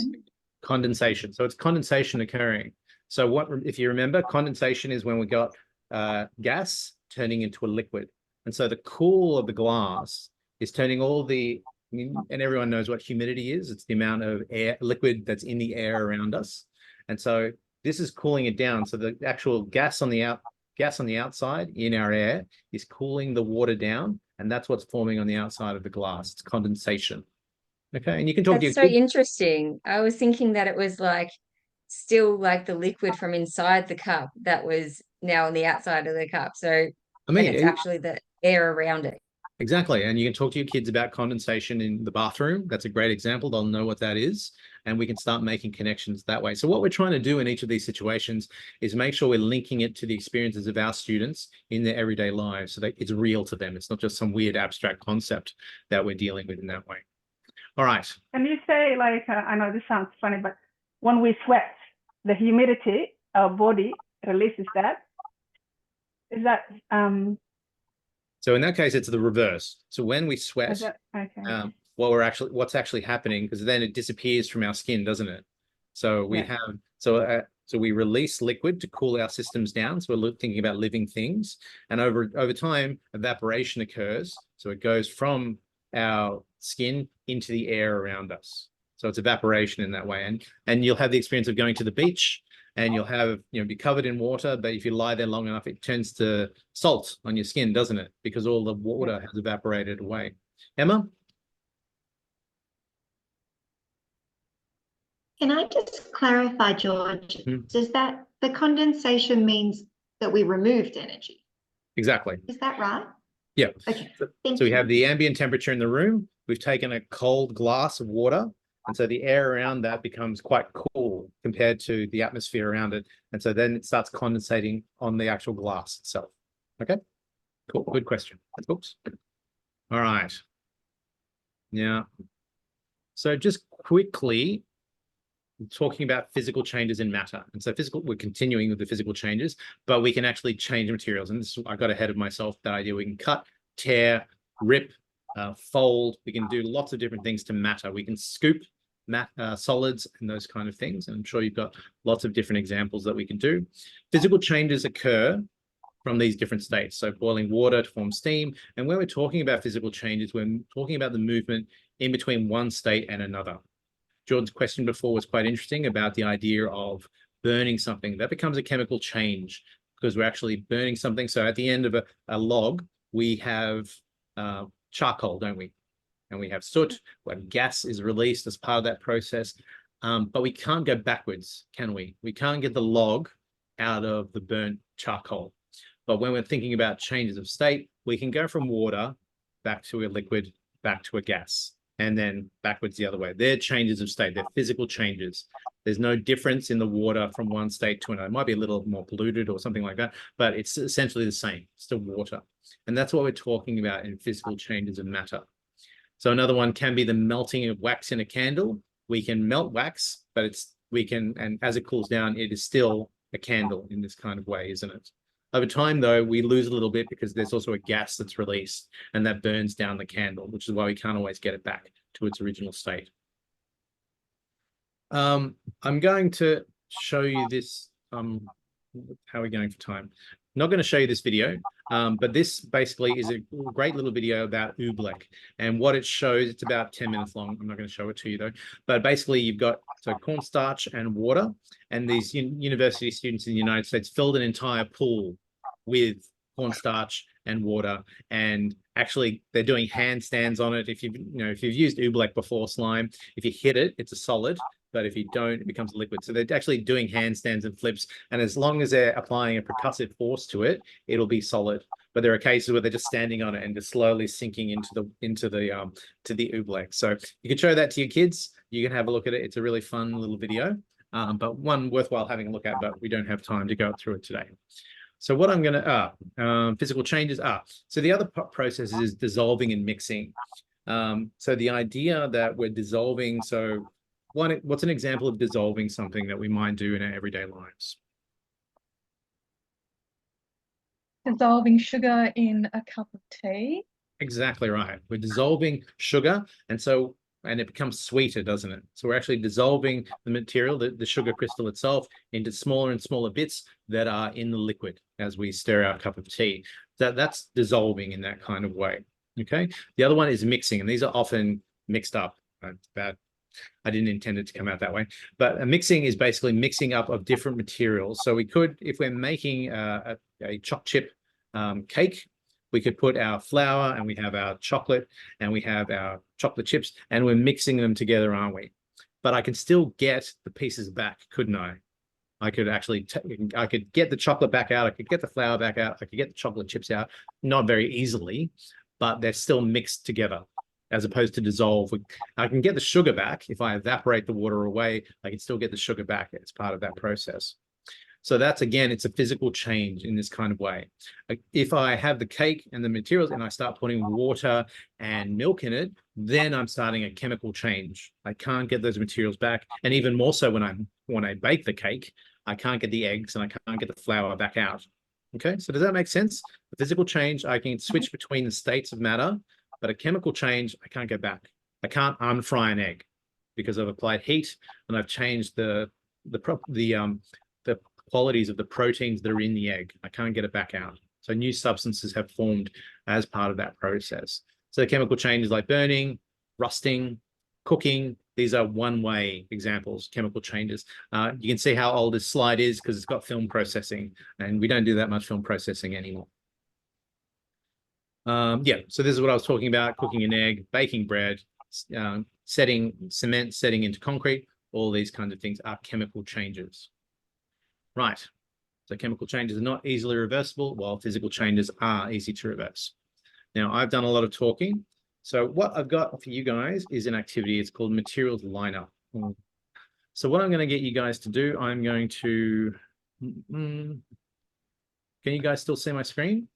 Condensation. So it's condensation occurring. So what, if you remember, condensation is when we got gas turning into a liquid. And so the cool of the glass is turning all the, and everyone knows what humidity is. It's the amount of air, liquid that's in the air around us. And so this is cooling it down. So the actual gas on the outside in our air is cooling the water down. And that's what's forming on the outside of the glass. It's condensation. Okay. And you can talk to your That's so kids. interesting. I was thinking that it was like still like the liquid from inside the cup that was now on the outside of the cup. So, I mean, and it's actually the air around it. exactly. And you can talk to your kids about condensation in the bathroom. That's a great example. They'll know what that is. And we can start making connections that way. So what we're trying to do in each of these situations is make sure we're linking it to the experiences of our students in their everyday lives so that it's real to them. It's not just some weird abstract concept that we're dealing with in that way. All right. Can you say, like, I know this sounds funny, but when we sweat, the humidity, our body releases that. Is that So in that case, it's the reverse. So when we sweat, is that okay? what's actually happening, because then it disappears from our skin, doesn't it? So we Yeah. have, so we release liquid to cool our systems down. So we're thinking about living things, and over time, evaporation occurs. So it goes from our skin into the air around us. So it's evaporation in that way, and you'll have the experience of going to the beach, and you'll have, be covered in water, but if you lie there long enough, it turns to salt on your skin, doesn't it? Because all the water has evaporated away. Emma? Can I just clarify, George? Mhm. Does that the condensation means that we removed energy? Exactly. Is that right? Yeah. Okay. So Thank we you. have the ambient temperature in the room. We've taken a cold glass of water, and so the air around that becomes quite cool compared to the atmosphere around it. And so then it starts condensating on the actual glass itself. Okay, cool. Good question. Oops. All right. Yeah. So just quickly talking about physical changes in matter. And so we're continuing with the physical changes, but we can actually change materials. And this, I got ahead of myself, that idea. We can cut, tear, rip, fold. We can do lots of different things to matter. We can scoop solids and those kind of things. And I'm sure you've got lots of different examples that we can do. Physical changes occur from these different states. So boiling water to form steam. And when we're talking about physical changes, we're talking about the movement in between one state and another. Jordan's question before was quite interesting about the idea of burning something. That becomes a chemical change because we're actually burning something. So at the end of a log, we have charcoal, don't we? And we have soot, where gas is released as part of that process. But we can't go backwards, can we? We can't get the log out of the burnt charcoal. But when we're thinking about changes of state, we can go from water back to a liquid, back to a gas, and then backwards the other way. They're changes of state. They're physical changes. There's no difference in the water from one state to another. It might be a little more polluted or something like that, but it's essentially the same. It's still water. And that's what we're talking about in physical changes of matter. So another one can be the melting of wax in a candle. We can melt wax, but and as it cools down, it is still a candle in this kind of way, isn't it? Over time, though, we lose a little bit because there's also a gas that's released and that burns down the candle, which is why we can't always get it back to its original state. I'm going to show you this. How are we going for time? I'm not going to show you this video, but this basically is a great little video about oobleck. And what it shows, it's about 10 minutes long. I'm not going to show it to you, though. But basically, you've got cornstarch and water. And these university students in the United States filled an entire pool with cornstarch and water, and actually they're doing handstands on it. If you've used oobleck before, slime, if you hit it, it's a solid, but if you don't, it becomes a liquid. So they're actually doing handstands and flips, and as long as they're applying a percussive force to it, it'll be solid. But there are cases where they're just standing on it and just slowly sinking into the oobleck. So you can show that to your kids. You can have a look at it. It's a really fun little video, but one worthwhile having a look at, but we don't have time to go through it today. So what I'm going to, physical changes so the other process is dissolving and mixing. So the idea that we're dissolving, so what's an example of dissolving something that we might do in our everyday lives? Dissolving sugar in a cup of tea. Exactly right. We're dissolving sugar. And so and it becomes sweeter, doesn't it? So we're actually dissolving the material, the sugar crystal itself, into smaller and smaller bits that are in the liquid as we stir our cup of tea. That's dissolving in that kind of way. Okay. The other one is mixing, and these are often mixed up. Bad. I didn't intend it to come out that way. But a mixing is basically mixing up of different materials. So we could, if we're making a choc chip cake, we could put our flour and we have our chocolate and we have our chocolate chips and we're mixing them together, aren't we? But I can still get the pieces back, couldn't I? I could actually, I could get the chocolate back out. I could get the flour back out. I could get the chocolate chips out, not very easily, but they're still mixed together as opposed to dissolve. I can get the sugar back. If I evaporate the water away, I can still get the sugar back as part of that process. So that's, again, it's a physical change in this kind of way. If I have the cake and the materials and I start putting water and milk in it, then I'm starting a chemical change. I can't get those materials back. And even more so when I bake the cake, I can't get the eggs and I can't get the flour back out. Okay, so does that make sense? The physical change, I can switch between the states of matter, but a chemical change, I can't get back. I can't unfry an egg because I've applied heat and I've changed the qualities of the proteins that are in the egg. I can't get it back out. So new substances have formed as part of that process. So chemical changes like burning, rusting, cooking, these are one-way examples, chemical changes. You can see how old this slide is because it's got film processing, and we don't do that much film processing anymore. Yeah, so this is what I was talking about: cooking an egg, baking bread, setting cement, setting into concrete. All these kinds of things are chemical changes. Right. So chemical changes are not easily reversible, while physical changes are easy to reverse. Now, I've done a lot of talking. So what I've got for you guys is an activity. It's called materials lineup. So what I'm going to get you guys to do, I'm going to... Can you guys still see my screen?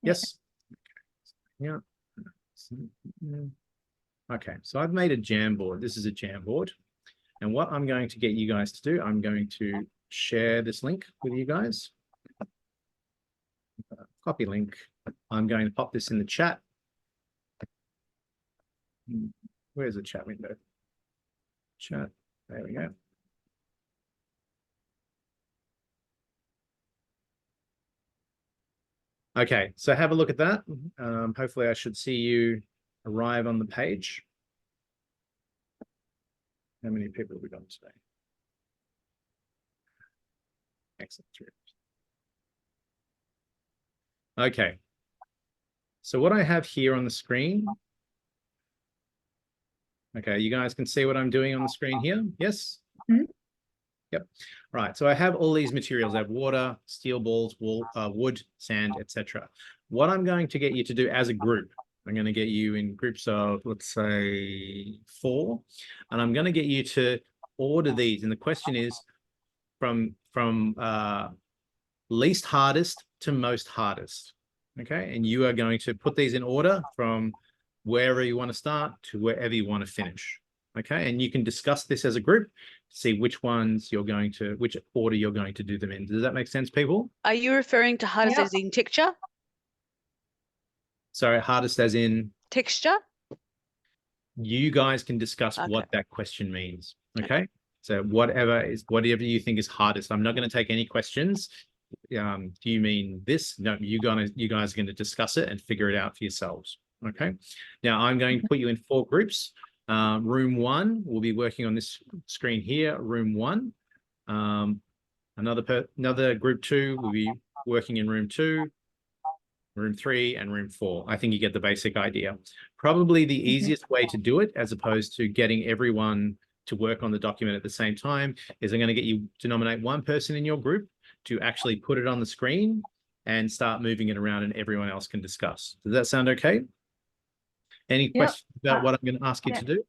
Yes? Yeah. Okay, so I've made a Jamboard. This is a Jamboard. And what I'm going to get you guys to do, I'm going to share this link with you guys. Copy link. I'm going to pop this in the chat. Where's the chat window? Chat. There we go. Okay, so have a look at that. Hopefully I should see you arrive on the page. How many people have we got today? Excellent. Okay. So what I have here on the screen. Okay, you guys can see what I'm doing on the screen here? Yes? Mm-hmm. Yep. Right, so I have all these materials. I have water, steel balls, wood, sand, etc. What I'm going to get you to do as a group, I'm going to get you in groups of, let's say, 4, and I'm going to get you to order these. And the question is from least hardest to most hardest. Okay, and you are going to put these in order from wherever you want to start to wherever you want to finish. Okay, and you can discuss this as a group to see which ones you're going to, which order you're going to do them in. Does that make sense, people? Are you referring to hardest as in texture? Sorry, hardest as in? Texture? You guys can discuss what that question means. Okay, so whatever you think is hardest. I'm not going to take any questions. Do you mean this? No, you guys are going to discuss it and figure it out for yourselves. Okay, now I'm going to put you in 4 groups. Room 1 will be working on this screen here. Room 1. Another group 2 will be working in room 2, room 3, and room 4. I think you get the basic idea. Probably the easiest way to do it, as opposed to getting everyone to work on the document at the same time, is I'm going to get you to nominate one person in your group to actually put it on the screen and start moving it around, and everyone else can discuss. Does that sound okay? Any questions about what I'm going to ask you to do?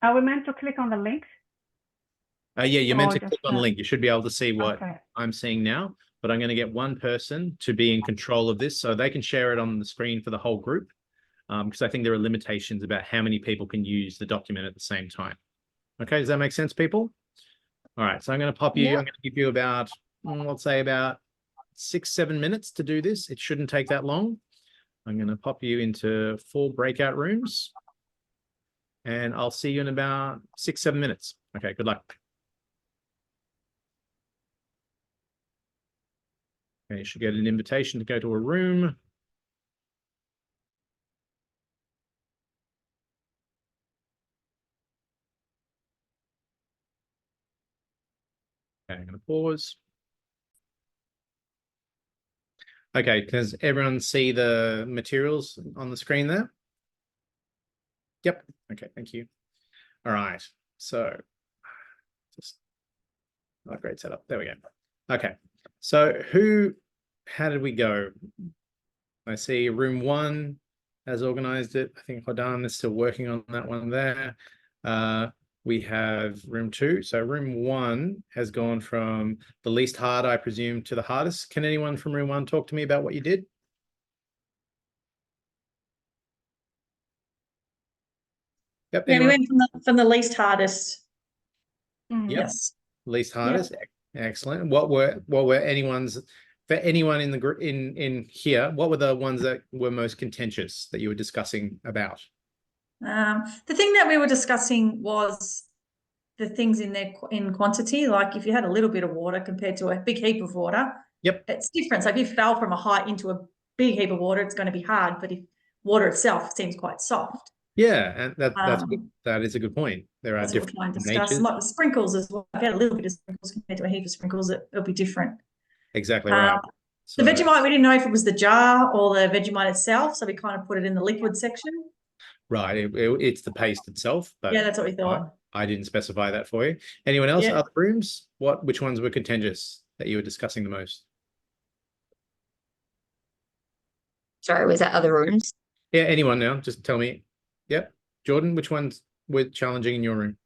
Are we meant to click on the link? Yeah, you're meant to click on the link. You should be able to see what I'm seeing now, but I'm going to get one person to be in control of this so they can share it on the screen for the whole group, because I think there are limitations about how many people can use the document at the same time. Okay, does that make sense, people? All right, so I'm going to pop you, I'm going to give you about, let's say about 6-7 minutes to do this. It shouldn't take that long. I'm going to pop you into 4 breakout rooms. and I'll see you in about 6-7 minutes. Okay, good luck. Okay, you should get an invitation to go to a room. Okay, I'm going to pause. Okay, does everyone see the materials on the screen there? Yep. Okay, thank you. All right. So just not great setup. There we go. Okay. So how did we go? I see room 1 has organized it. I think Hodan is still working on that one there. We have room 2. So room 1 has gone from the least hard, I presume, to the hardest. Can anyone from room 1 talk to me about what you did? Yep. Yeah, we Anyone? went from the least hardest. Yep. Yes. Least hardest. Excellent. What were anyone's, for anyone in the group in here, what were the ones that were most contentious that you were discussing about? The thing that we were discussing was the things in there in quantity. Like if you had a little bit of water compared to a big heap of water, Yep, it's different. So if you fell from a height into a big heap of water, it's going to be hard. But if water itself seems quite soft. yeah, and that's good. Um, That is a good point. There are That's what we're different trying to discuss. natures. Like the sprinkles as well. If you had a little bit of sprinkles compared to a heap of sprinkles, it'll be different. Exactly right. The So, Vegemite, we didn't know if it was the jar or the Vegemite itself, so we kind of put it in the liquid section. right, it's the paste itself, but Yeah, that's what we thought. I didn't specify that for you. Anyone else? Yeah. Other rooms? Which ones were contentious that you were discussing the most? Sorry, was that other rooms? Yeah, anyone now? Just tell me. Yep. Jordan, which ones were challenging in your room?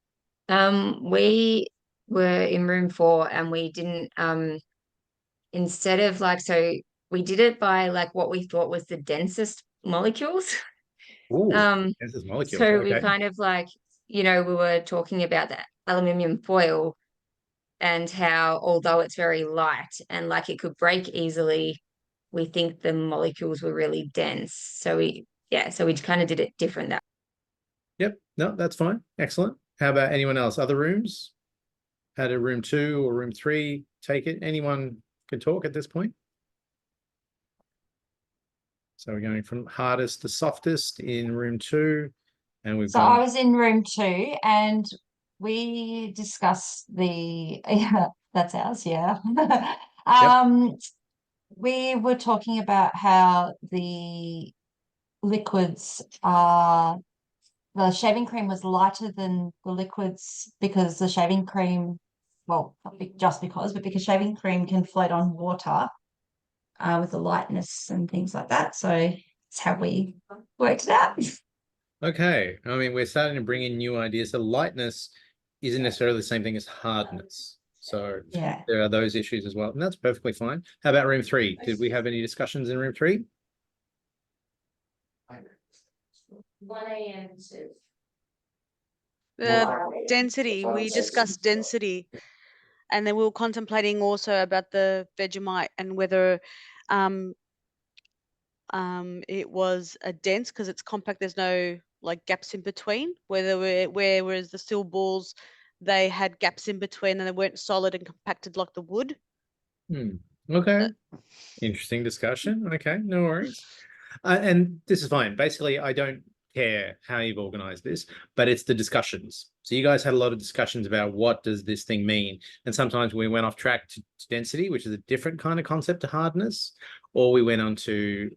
We were in room 4 and we didn't instead of like, so we did it by like what we thought was the densest molecules. Ooh, Um, this is molecules. so Okay. we kind of like, we were talking about the aluminium foil and how although it's very light and like it could break easily, we think the molecules were really dense. So we kind of did it different that. Yep. No, that's fine. Excellent. How about anyone else? Other rooms? How did room 2 or room 3 take it? Anyone can talk at this point? So we're going from hardest to softest in room 2, and we've So gone. I was in room 2 and we discussed yeah, that's ours, yeah. We were talking about how the liquids are, the shaving cream was lighter than the liquids because the shaving cream, well, not just because, but because shaving cream can float on water with the lightness and things like that. So that's how we worked it out. Okay. I mean, we're starting to bring in new ideas. The lightness isn't necessarily the same thing as hardness. So Yeah. there are those issues as well. And that's perfectly fine. How about room 3? Did we have any discussions in room 3? 1 a.m. to Density, we discussed density, and then we were contemplating also about the Vegemite and whether it was a dense because it's compact, there's no like gaps in between, whereas the steel balls, they had gaps in between and they weren't solid and compacted like the wood. Okay. Interesting discussion. Okay, no worries. And this is fine. Basically, I don't care how you've organized this, but it's the discussions. So you guys had a lot of discussions about what does this thing mean? And sometimes we went off track to density, which is a different kind of concept to hardness, or we went on to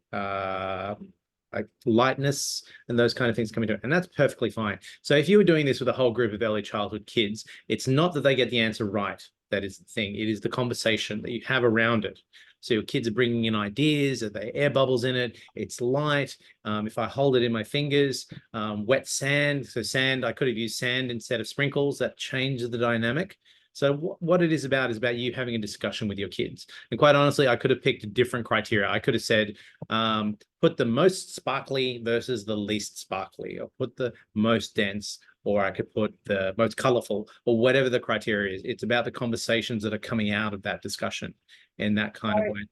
like lightness and those kind of things coming to it. And that's perfectly fine. So if you were doing this with a whole group of early childhood kids, it's not that they get the answer right. That is the thing. It is the conversation that you have around it. So your kids are bringing in ideas, are there air bubbles in it? It's light. If I hold it in my fingers, wet sand. So sand, I could have used sand instead of sprinkles. That changes the dynamic. So what it is about you having a discussion with your kids. And quite honestly, I could have picked a different criteria. I could have said, put the most sparkly versus the least sparkly, or put the most dense, or I could put the most colorful, or whatever the criteria is. It's about the conversations that are coming out of that discussion in that kind of way.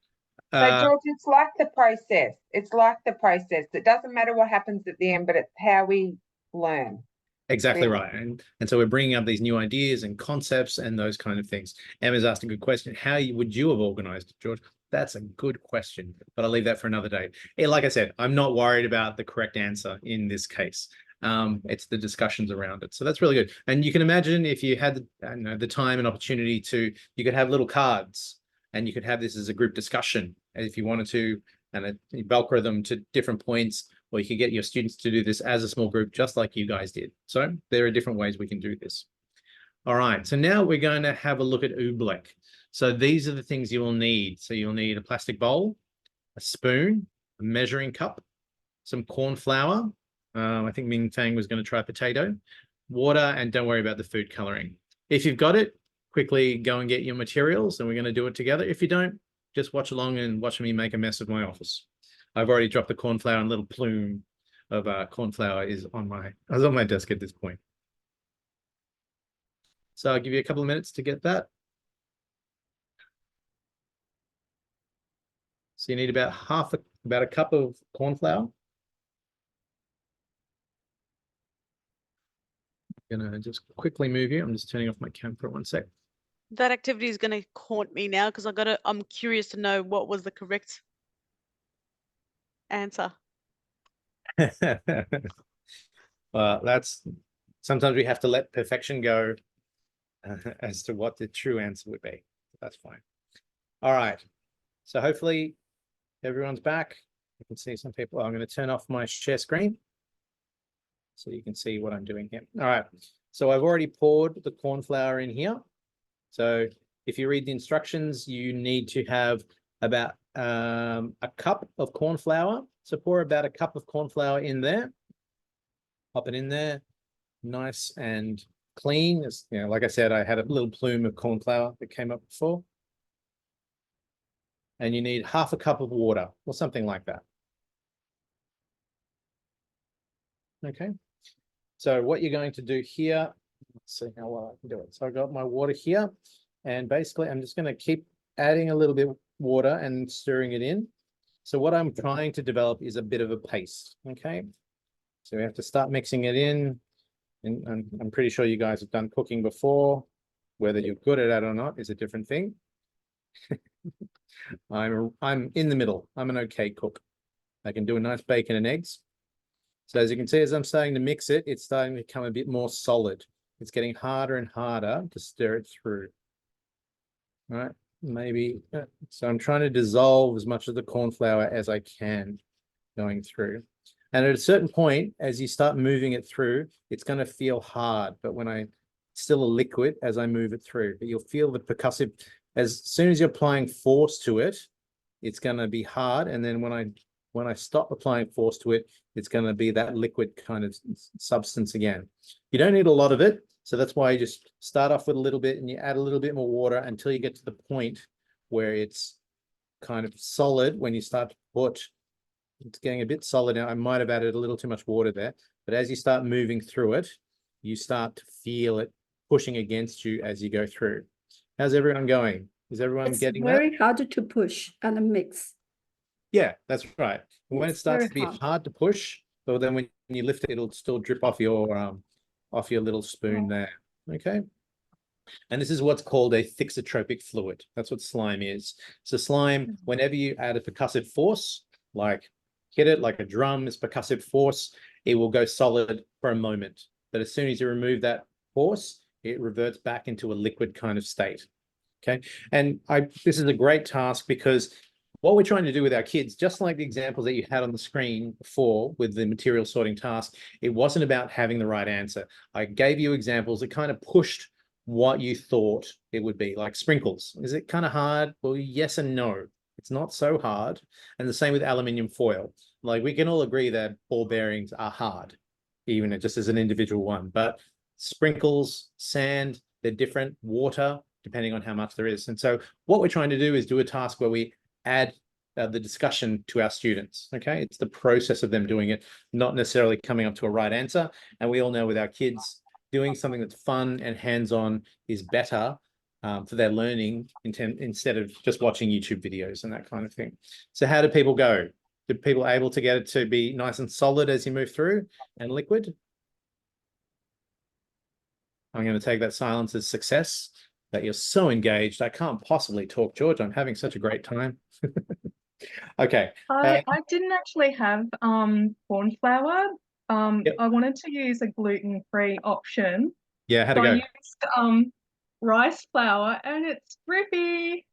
So George, it's like the process. It's like the process. It doesn't matter what happens at the end, but it's how we learn. Exactly right. And so we're bringing up these new ideas and concepts and those kind of things. Emma's asked a good question. Would you have organized it, George? That's a good question, but I'll leave that for another day. Like I said, I'm not worried about the correct answer in this case. It's the discussions around it. So that's really good. And you can imagine if you had the time and opportunity you could have little cards and you could have this as a group discussion if you wanted to, and you Velcro them to different points, or you could get your students to do this as a small group, just like you guys did. So there are different ways we can do this. All right, so now we're going to have a look at oobleck. So these are the things you will need. So you'll need a plastic bowl, a spoon, a measuring cup, some corn flour. I think Ming Fang was going to try potato, water, and don't worry about the food coloring. If you've got it, quickly go and get your materials and we're going to do it together. If you don't, just watch along and watch me make a mess of my office. I've already dropped the corn flour, and a little plume of corn flour is on my desk at this point. So I'll give you a couple of minutes to get that. So you need about about a cup of corn flour. I'm gonna just quickly move you. I'm just turning off my camera for 1 sec. That activity is going to haunt me now because I'm curious to know what was the correct answer. Well, sometimes we have to let perfection go as to what the true answer would be. That's fine. All right. So hopefully everyone's back. You can see some people. I'm going to turn off my share screen so you can see what I'm doing here. All right. So I've already poured the corn flour in here. So if you read the instructions, you need to have about a cup of corn flour. So pour about a cup of corn flour in there. Pop it in there, nice and clean. Like I said, I had a little plume of corn flour that came up before. And you need half a cup of water or something like that. Okay. So what you're going to do here, let's see how well I can do it. So I've got my water here, and basically I'm just going to keep adding a little bit of water and stirring it in. So what I'm trying to develop is a bit of a paste. Okay. So we have to start mixing it in. And I'm pretty sure you guys have done cooking before. Whether you're good at it or not is a different thing. I'm in the middle. I'm an okay cook. I can do a nice bacon and eggs. So as you can see, as I'm starting to mix it, it's starting to become a bit more solid. It's getting harder and harder to stir it through. All right, maybe. So I'm trying to dissolve as much of the corn flour as I can going through. And at a certain point, as you start moving it through, it's going to feel hard. But it's still a liquid as I move it through. But you'll feel the percussive, as soon as you're applying force to it, it's going to be hard. And then when I stop applying force to it, it's going to be that liquid kind of substance again. You don't need a lot of it. So that's why you just start off with a little bit and you add a little bit more water until you get to the point where it's kind of solid. When you start to put, it's getting a bit solid now. I might have added a little too much water there, but as you start moving through it, you start to feel it pushing against you as you go through. How's everyone going? Is everyone getting that? It's very hard to push and mix. Yeah, that's right. When it It's starts very to be hard. hard to push, but then when you lift it, it'll still drip off your little spoon there. Okay. And this is what's called a thixotropic fluid. That's what slime is. So slime, whenever you add a percussive force, like hit it like a drum, is percussive force, it will go solid for a moment. But as soon as you remove that force, it reverts back into a liquid kind of state. Okay. And this is a great task because what we're trying to do with our kids, just like the examples that you had on the screen before with the material sorting task, it wasn't about having the right answer. I gave you examples that kind of pushed what you thought it would be, like sprinkles. Is it kind of hard? Well, yes and no. It's not so hard. And the same with aluminium foil. Like we can all agree that ball bearings are hard, even just as an individual one. But sprinkles, sand, they're different. Water, depending on how much there is. And so what we're trying to do is do a task where we add the discussion to our students. Okay, it's the process of them doing it, not necessarily coming up to a right answer. And we all know with our kids, doing something that's fun and hands-on is better for their learning instead of just watching YouTube videos and that kind of thing. So how do people go? Did people able to get it to be nice and solid as you move through and liquid? I'm going to take that silence as success, that you're so engaged. I can't possibly talk, George. I'm having such a great time. Okay. I didn't actually have corn flour. Yep. I wanted to use a gluten-free option. Yeah, how'd So it I go? used rice flour and it's drippy.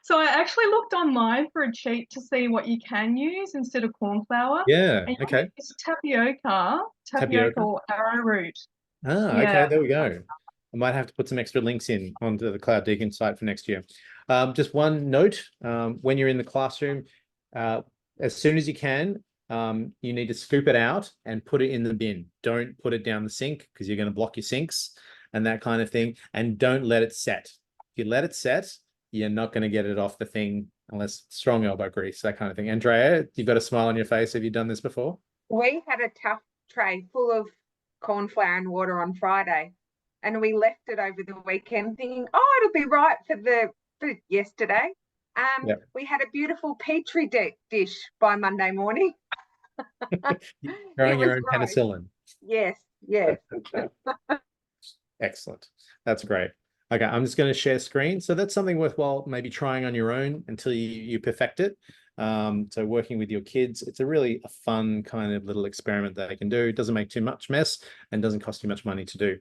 So I actually looked online for a cheat to see what you can use instead of corn flour. Yeah, And you okay. use tapioca Tapioca. or arrowroot. Ah, Yeah. okay, there we go. I might have to put some extra links in onto the Cloud Deacon site for next year. Just one note, when you're in the classroom, as soon as you can, you need to scoop it out and put it in the bin. Don't put it down the sink because you're going to block your sinks and that kind of thing. And don't let it set. If you let it set, you're not going to get it off the thing unless strong elbow grease, that kind of thing. Andrea, you've got a smile on your face. Have you done this before? We had a tough tray full of corn flour and water on Friday, and we left it over the weekend thinking, oh, it'll be right for yesterday. Yep. We had a beautiful petri dish by Monday morning. Growing It your was own gross. penicillin. Yes, yes. Excellent. That's great. Okay, I'm just going to share screen. So that's something worthwhile maybe trying on your own until you perfect it. So working with your kids, it's a fun kind of little experiment that they can do. It doesn't make too much mess and doesn't cost you much money to do.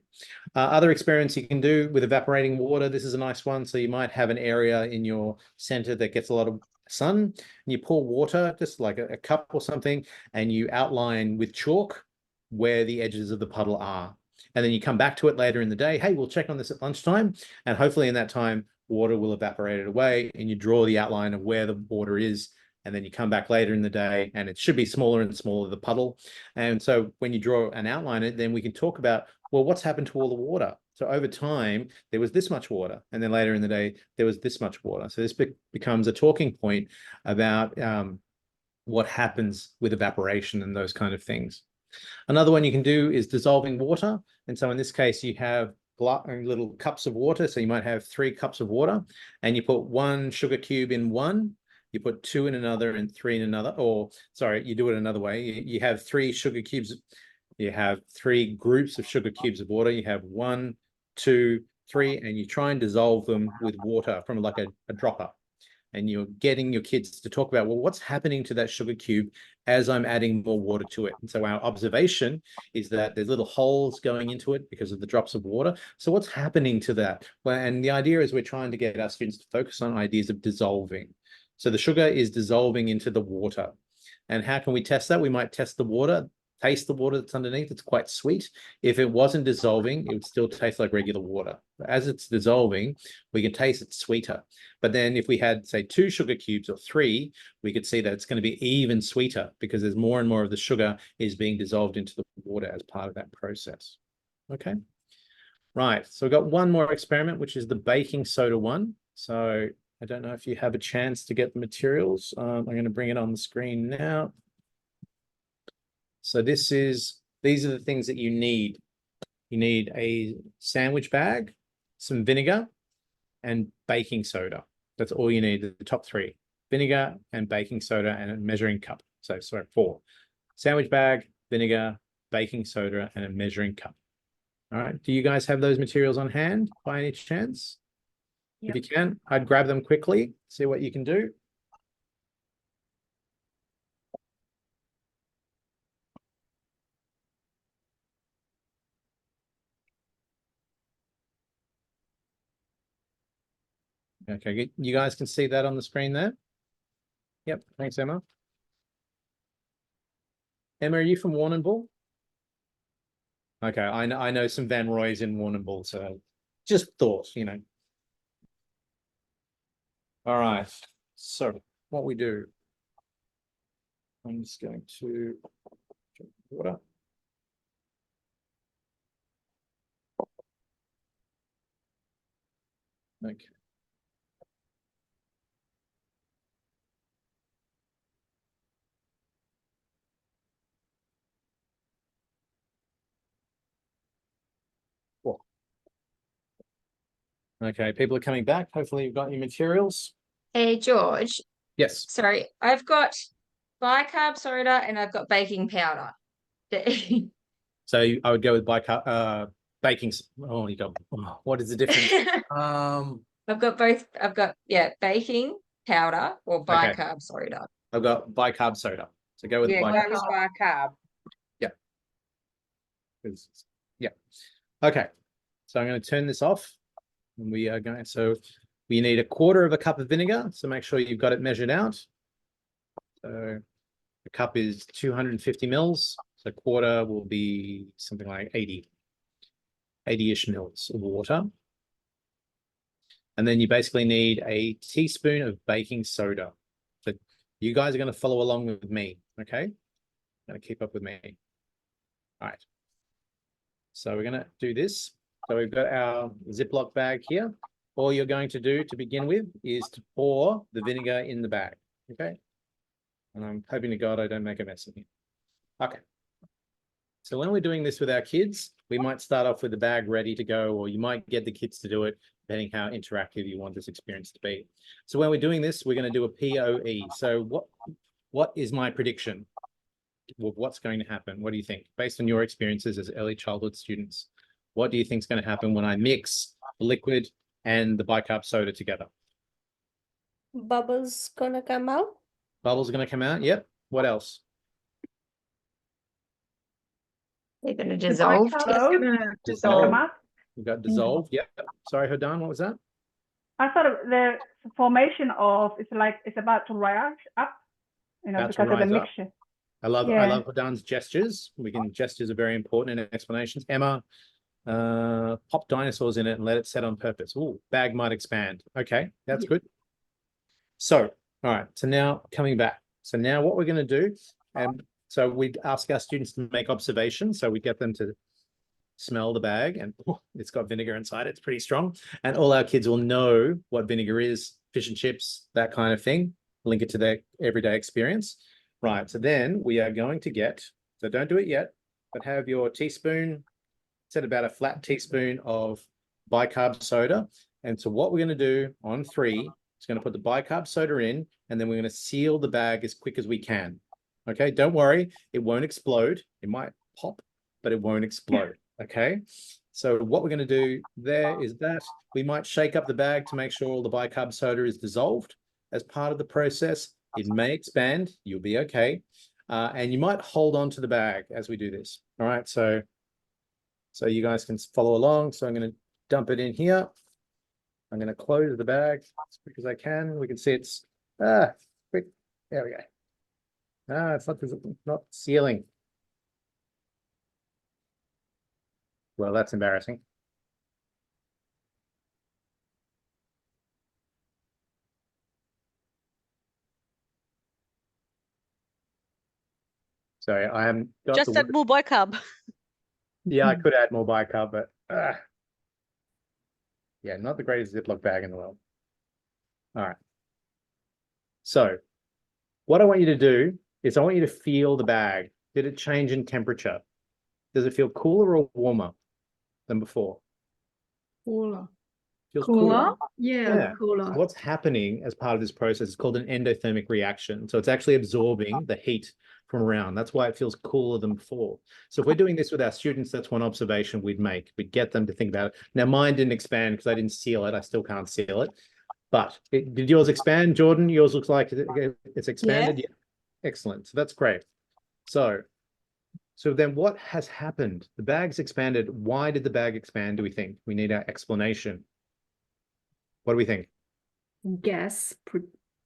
Other experiments you can do with evaporating water. This is a nice one. So you might have an area in your center that gets a lot of sun, and you pour water, just like a cup or something, and you outline with chalk where the edges of the puddle are. And then you come back to it later in the day. Hey, we'll check on this at lunchtime. And hopefully in that time, water will evaporate it away and you draw the outline of where the water is. And then you come back later in the day and it should be smaller and smaller, the puddle. And so when you draw an outline, then we can talk about, well, what's happened to all the water? So over time, there was this much water. And then later in the day, there was this much water. So this becomes a talking point about what happens with evaporation and those kind of things. Another one you can do is dissolving water. And so in this case, you have little cups of water. So you might have 3 cups of water and you put 1 sugar cube in one, you put 2 in another and 3 in another, or sorry, you do it another way. You have 3 sugar cubes. You have 3 groups of sugar cubes of water. You have 1, 2, 3, and you try and dissolve them with water from like a dropper. And you're getting your kids to talk about, well, what's happening to that sugar cube as I'm adding more water to it? And so our observation is that there's little holes going into it because of the drops of water. So what's happening to that? Well, and the idea is we're trying to get our students to focus on ideas of dissolving. So the sugar is dissolving into the water. And how can we test that? We might test the water, taste the water that's underneath. It's quite sweet. If it wasn't dissolving, it would still taste like regular water. But as it's dissolving, we can taste it sweeter. But then if we had, say, 2 sugar cubes or 3, we could see that it's going to be even sweeter because there's more and more of the sugar is being dissolved into the water as part of that process. Okay. Right. So we've got one more experiment, which is the baking soda one. So I don't know if you have a chance to get the materials. I'm going to bring it on the screen now. So these are the things that you need. You need a sandwich bag, some vinegar, and baking soda. That's all you need, the top 3. Vinegar and baking soda and a measuring cup. So sorry, 4. Sandwich bag, vinegar, baking soda, and a measuring cup. All right. Do you guys have those materials on hand by any chance? If you can, I'd grab them quickly, see what you can do. Okay, you guys can see that on the screen there? Yep, thanks, Emma. Emma, are you from Warrnambool? Okay, I know some Van Roys in Warrnambool, so just thought, you know. All right, so what we do, I'm just going to drink water. Okay. Cool. Okay, people are coming back. Hopefully you've got your materials. Hey, George. Yes. Sorry, I've got bicarb soda and I've got baking powder. So I would go with Oh, you got, oh, what is the difference? I've got both. I've got, yeah, baking powder or Okay. bicarb soda. I've got bicarb soda. So go with Yeah, bicarb. go with bicarb. Yeah. Okay. So I'm going to turn this off. And we are going, so we need 1/4 cup of vinegar. So make sure you've got it measured out. So the cup is 250 mils. So 1/4 will be something like 80-ish mils of water. And then you basically need a teaspoon of baking soda. So you guys are going to follow along with me. Okay. Going to keep up with me. All right. So we're going to do this. So we've got our Ziploc bag here. All you're going to do to begin with is to pour the vinegar in the bag. Okay. And I'm hoping to God I don't make a mess of it. Okay. So when we're doing this with our kids, we might start off with the bag ready to go, or you might get the kids to do it, depending how interactive you want this experience to be. So when we're doing this, we're going to do a POE. So what is my prediction? What's going to happen? What do you think? Based on your experiences as early childhood students, what do you think is going to happen when I mix the liquid and the bicarb soda together? Bubbles gonna come out. Bubbles are going to come out. Yep. What else? They're going to The dissolve. bicarb It's is gonna gonna Dissolve. come up. We've got dissolve. Yep. Sorry, Hodan, what was that? I thought of the formation of it's about to rise up, About to because of the rise up. mixture. I love Yeah. Hodan's gestures. Gestures are very important in explanations. Emma, pop dinosaurs in it and let it set on purpose. Oh, bag might expand. Okay, that's good. So, all right. So now coming back. So now what we're going to do, so we ask our students to make observations. So we get them to smell the bag, and it's got vinegar inside. It's pretty strong. And all our kids will know what vinegar is, fish and chips, that kind of thing. Link it to their everyday experience. Right. So then we are going to get, so don't do it yet, but have your teaspoon, set about a flat teaspoon of bicarb soda. And so what we're going to do on 3 is going to put the bicarb soda in, and then we're going to seal the bag as quick as we can. Okay. Don't worry. It won't explode. It might pop, but it won't explode. Okay. So what we're going to do there is that we might shake up the bag to make sure all the bicarb soda is dissolved. As part of the process, it may expand. You'll be okay. And you might hold on to the bag as we do this. All right. So you guys can follow along. So I'm going to dump it in here. I'm going to close the bag as quick as I can. We can see it's quick. There we go. It's not sealing. Well, that's embarrassing. Sorry, I haven't got Just the add more bicarb. Yeah, I could add more bicarb, but yeah, not the greatest Ziploc bag in the world. All right. So what I want you to do is I want you to feel the bag. Did it change in temperature? Does it feel cooler or warmer than before? Cooler. Feels Cooler? Yeah, cooler. So what's happening as part of this process is called an endothermic reaction. So it's actually absorbing the heat from around. That's why it feels cooler than before. So if we're doing this with our students, that's one observation we'd make. We'd get them to think about it. Now, mine didn't expand because I didn't seal it. I still can't seal it. But did yours expand, Jordan? Yours looks like it's expanded. Yeah. Excellent. So that's great. So then what has happened? The bag's expanded. Why did the bag expand, do we think? We need our explanation. What do we think? Gas.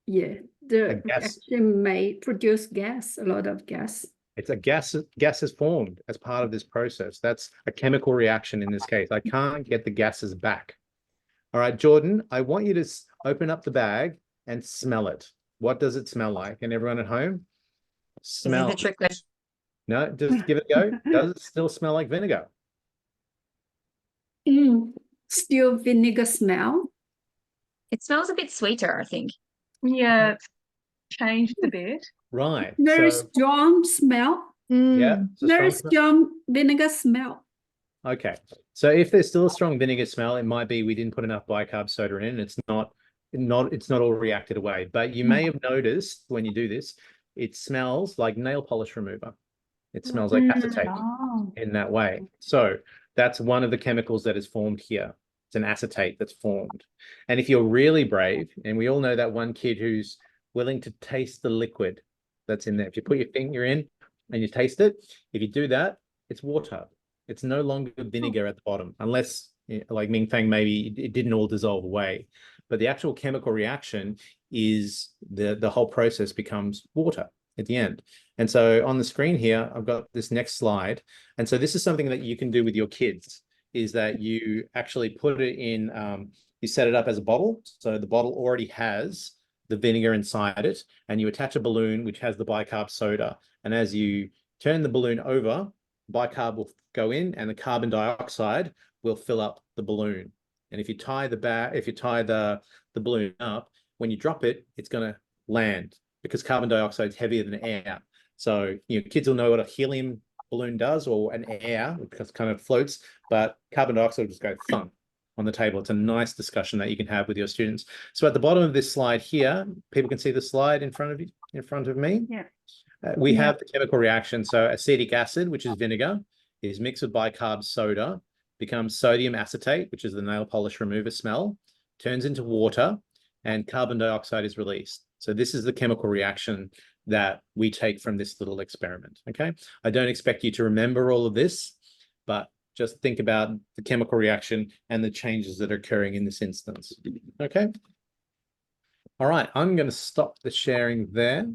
Yeah, the gas. reaction may produce gas, a lot of gas. It's a gas is formed as part of this process. That's a chemical reaction in this case. I can't get the gases back. All right, Jordan, I want you to open up the bag and smell it. What does it smell like? And everyone at home, smell. This is the trick question. No, just give it a go. Does it still smell like vinegar? Still vinegar smell. It smells a bit sweeter, I think. Yeah, it's changed a bit. Right. Very So, strong smell. yeah. it's a Very strong smell. strong vinegar smell. Okay. So if there's still a strong vinegar smell, it might be we didn't put enough bicarb soda in, and it's not all reacted away. But you may have noticed when you do this, it smells like nail polish remover. It smells like acetate in that way. So that's one of the chemicals that is formed here. It's an acetate that's formed. And if you're really brave, and we all know that one kid who's willing to taste the liquid that's in there. If you put your finger in and you taste it, if you do that, it's water. It's no longer vinegar at the bottom, unless, like Ming Fang, maybe it didn't all dissolve away. But the actual chemical reaction is the whole process becomes water at the end. And so on the screen here, I've got this next slide. And so this is something that you can do with your kids, is that you actually put it in, you set it up as a bottle. So the bottle already has the vinegar inside it, and you attach a balloon which has the bicarb soda. And as you turn the balloon over, bicarb will go in and the carbon dioxide will fill up the balloon. And if you tie the balloon up, when you drop it, it's going to land, because carbon dioxide is heavier than air. So, kids will know what a helium balloon does, or an air, because it kind of floats, but carbon dioxide will just go thump on the table. It's a nice discussion that you can have with your students. So at the bottom of this slide here, people can see the slide in front of you, in front of me. Yeah. We have the chemical reaction. So acetic acid, which is vinegar, is mixed with bicarb soda, becomes sodium acetate, which is the nail polish remover smell, turns into water, and carbon dioxide is released. So this is the chemical reaction that we take from this little experiment, okay? I don't expect you to remember all of this, but just think about the chemical reaction and the changes that are occurring in this instance, okay? All right, I'm going to stop the sharing there.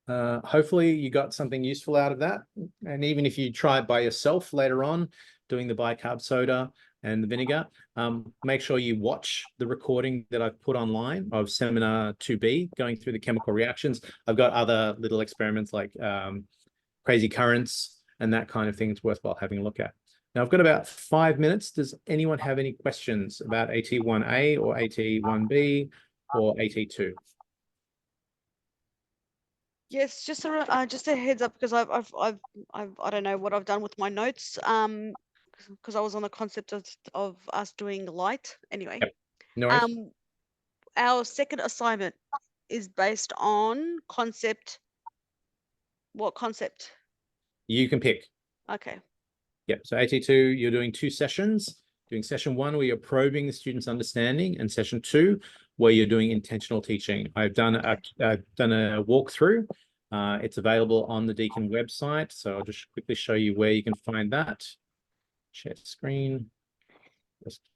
Hopefully you got something useful out of that. And even if you try it by yourself later on, doing the bicarb soda and the vinegar, make sure you watch the recording that I've put online of seminar 2B, going through the chemical reactions. I've got other little experiments like crazy currents and that kind of thing. It's worthwhile having a look at. Now I've got about 5 minutes. Does anyone have any questions about AT1A or AT1B or AT2? Yes, just a heads up, because I don't know what I've done with my notes. Because I was on the concept of us doing light anyway. Yep. No worries. Our second assignment is based on concept. What concept? You can pick. Okay. Yep. So AT2, you're doing 2 sessions. Doing session 1 where you're probing the student's understanding, and session 2 where you're doing intentional teaching. I've done a walkthrough. It's available on the Deakin website. So I'll just quickly show you where you can find that. Share screen.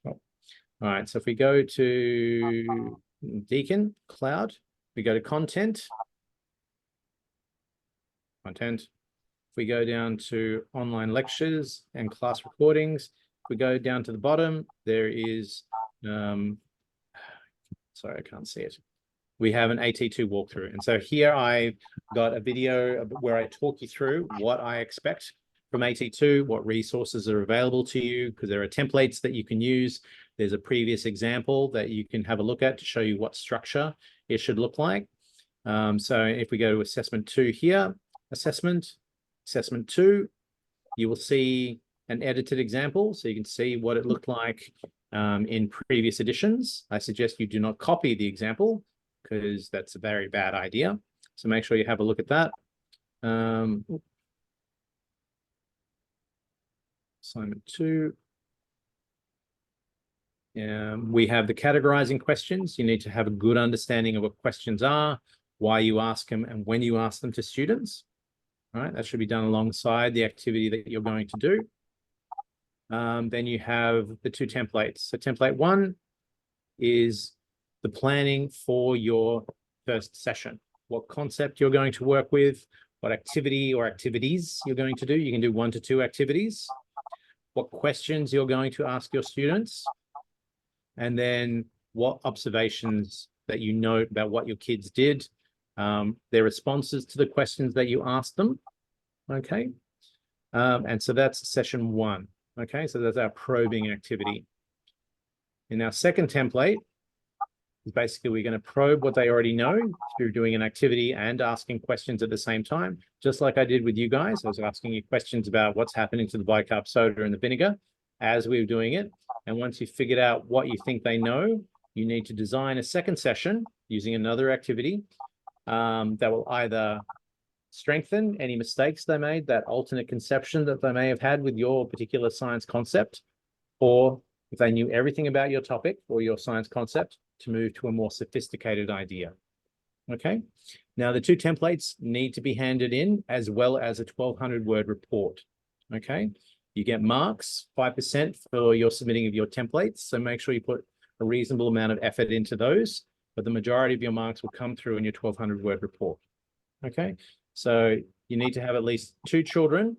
All right. So if we go to Deakin Cloud, we go to content. If we go down to online lectures and class recordings, if we go down to the bottom, there is, sorry, I can't see it. We have an AT2 walkthrough. And so here I've got a video where I talk you through what I expect from AT2, what resources are available to you, because there are templates that you can use. There's a previous example that you can have a look at to show you what structure it should look like. So if we go to assessment 2 here, assessment 2, you will see an edited example. So you can see what it looked like in previous editions. I suggest you do not copy the example, because that's a very bad idea. So make sure you have a look at that. Assignment 2. We have the categorizing questions. You need to have a good understanding of what questions are, why you ask them, and when you ask them to students. All right, that should be done alongside the activity that you're going to do. Then you have the 2 templates. So template 1 is the planning for your first session, what concept you're going to work with, what activity or activities you're going to do. You can do 1 to 2 activities, what questions you're going to ask your students, and then what observations that you note about what your kids did, their responses to the questions that you asked them, okay? And so that's session 1, okay? So that's our probing activity. In our second template, is basically we're going to probe what they already know through doing an activity and asking questions at the same time, just like I did with you guys. I was asking you questions about what's happening to the bicarb soda and the vinegar as we were doing it. And once you've figured out what you think they know, you need to design a second session using another activity that will either strengthen any mistakes they made, that alternate conception that they may have had with your particular science concept, or if they knew everything about your topic or your science concept, to move to a more sophisticated idea. Okay. Now the two templates need to be handed in, as well as a 1200 word report. Okay. You get marks, 5% for your submitting of your templates. So make sure you put a reasonable amount of effort into those, but the majority of your marks will come through in your 1200 word report. Okay. So you need to have at least 2 children,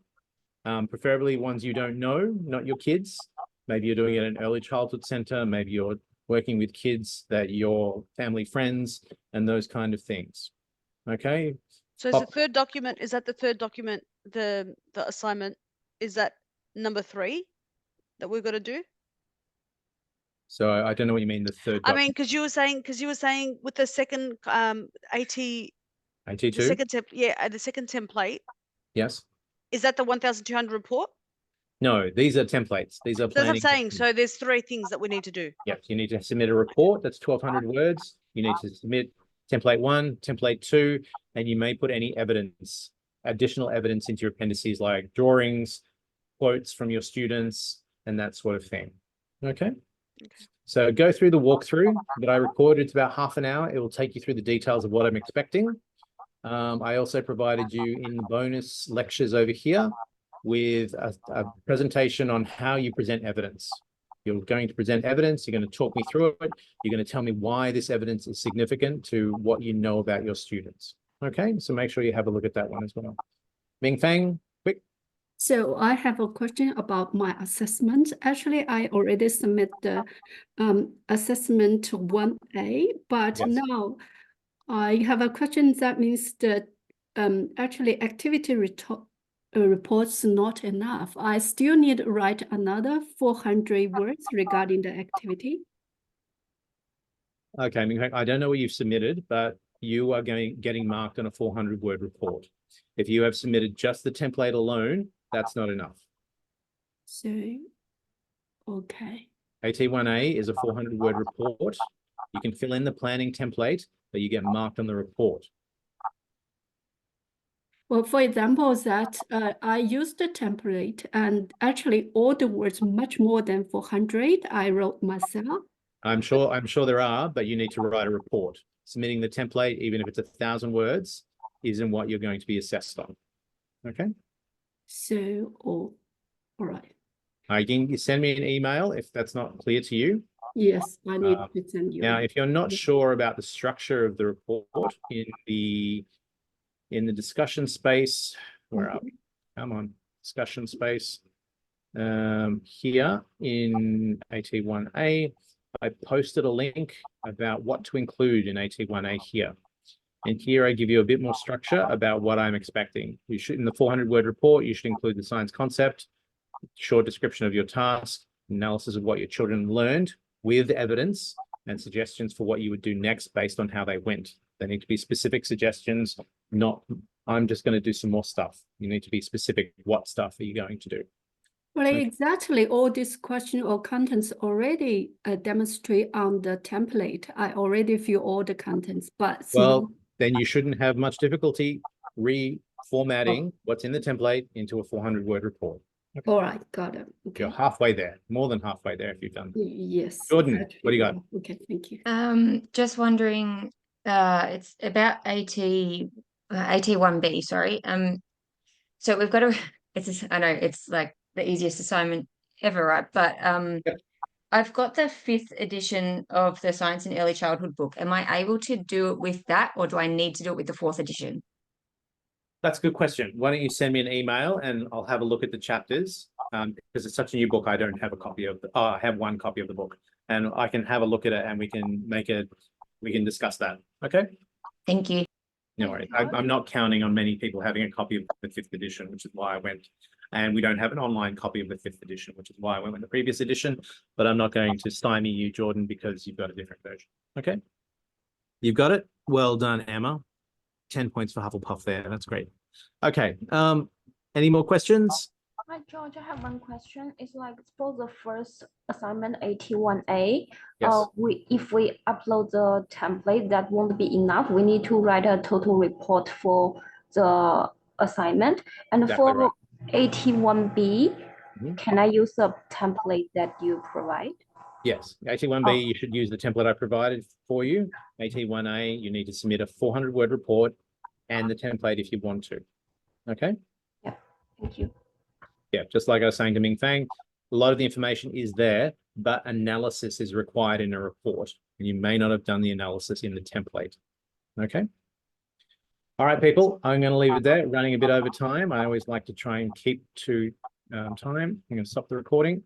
preferably ones you don't know, not your kids. Maybe you're doing it at an early childhood center. Maybe you're working with kids that your family friends and those kind of things. Okay. So is the third document, is that the third document, the assignment, is that number 3 that we've got to do? So I don't know what you mean, the third I mean, document. because you were saying with the second AT2? the second template, Yes. is that the 1,200 report? No, these are templates. These are So that's what I'm planning. saying. So there's 3 things that we need to do. Yes, you need to submit a report that's 1200 words. You need to submit template 1, template 2, and you may put any evidence, additional evidence into your appendices like drawings, quotes from your students, and that sort of thing. Okay. So go through the walkthrough that I recorded. It's about half an hour. It will take you through the details of what I'm expecting. I also provided you in the bonus lectures over here with a presentation on how you present evidence. You're going to present evidence. You're going to talk me through it. You're going to tell me why this evidence is significant to what you know about your students. Okay, so make sure you have a look at that one as well. Ming Fang, quick. So I have a question about my assessment. Actually, I already submit the assessment 1A, but Yes. now I have a question. That means that actually activity reports not enough. I still need to write another 400 words regarding the activity. Okay, Ming Fang, I don't know what you've submitted, but you are getting marked on a 400 word report. If you have submitted just the template alone, that's not enough. So, okay. AT1A is a 400 word report. You can fill in the planning template, but you get marked on the report. Well, for example, that I used the template and actually all the words much more than 400 I wrote myself. I'm sure there are, but you need to write a report. Submitting the template, even if it's 1,000 words, isn't what you're going to be assessed on. Okay. So, all right. Can you send me an email if that's not clear to you? Yes, I need to send you. Now, if you're not sure about the structure of the report in the discussion space, where are we? Come on, discussion space. Here in AT1A, I posted a link about what to include in AT1A here. And here I give you a bit more structure about what I'm expecting. You should, in the 400 word report, you should include the science concept, short description of your task, analysis of what your children learned with evidence, and suggestions for what you would do next based on how they went. They need to be specific suggestions, not, I'm just going to do some more stuff. You need to be specific. What stuff are you going to do? Well, exactly all these questions or contents already demonstrate on the template. I already fill all the contents, but well, then you shouldn't have much difficulty reformatting what's in the template into a 400 word report. Okay. All right, got it. Okay. You're halfway there, more than halfway there if you've done. Yes. Jordan, what do you got? Okay, thank you. Just wondering, it's about AT1B, sorry. So we've got to, I know it's like the easiest assignment ever, right? But Yep. I've got the 5th edition of the Science and Early Childhood book. Am I able to do it with that, or do I need to do it with the 4th edition? That's a good question. Why don't you send me an email and I'll have a look at the chapters. Because it's such a new book, I don't have a copy of I have one copy of the book, and I can have a look at it and we can discuss that. Okay. Thank you. No worries. I'm not counting on many people having a copy of the 5th edition, which is why I went. And we don't have an online copy of the 5th edition, which is why I went with the previous edition. But I'm not going to stymie you, Jordan, because you've got a different version. Okay. You've got it. Well done, Emma. 10 points for Hufflepuff there. That's great. Okay. Any more questions? Hi, George. I have one question. It's like, suppose the first assignment AT1A, Yes. if we upload the template, that won't be enough. We need to write a total report for the assignment. And Exactly for right. 81B, Mhm. can I use the template that you provide? Yes, AT1B, Oh. you should use the template I provided for you. AT1A, you need to submit a 400-word report and the template if you want to. Okay? Thank you. Yeah, just like I was saying to Ming Fang, a lot of the information is there, but analysis is required in a report. And you may not have done the analysis in the template. Okay? All right, people, I'm going to leave it there. Running a bit over time. I always like to try and keep to time. I'm going to stop the recording.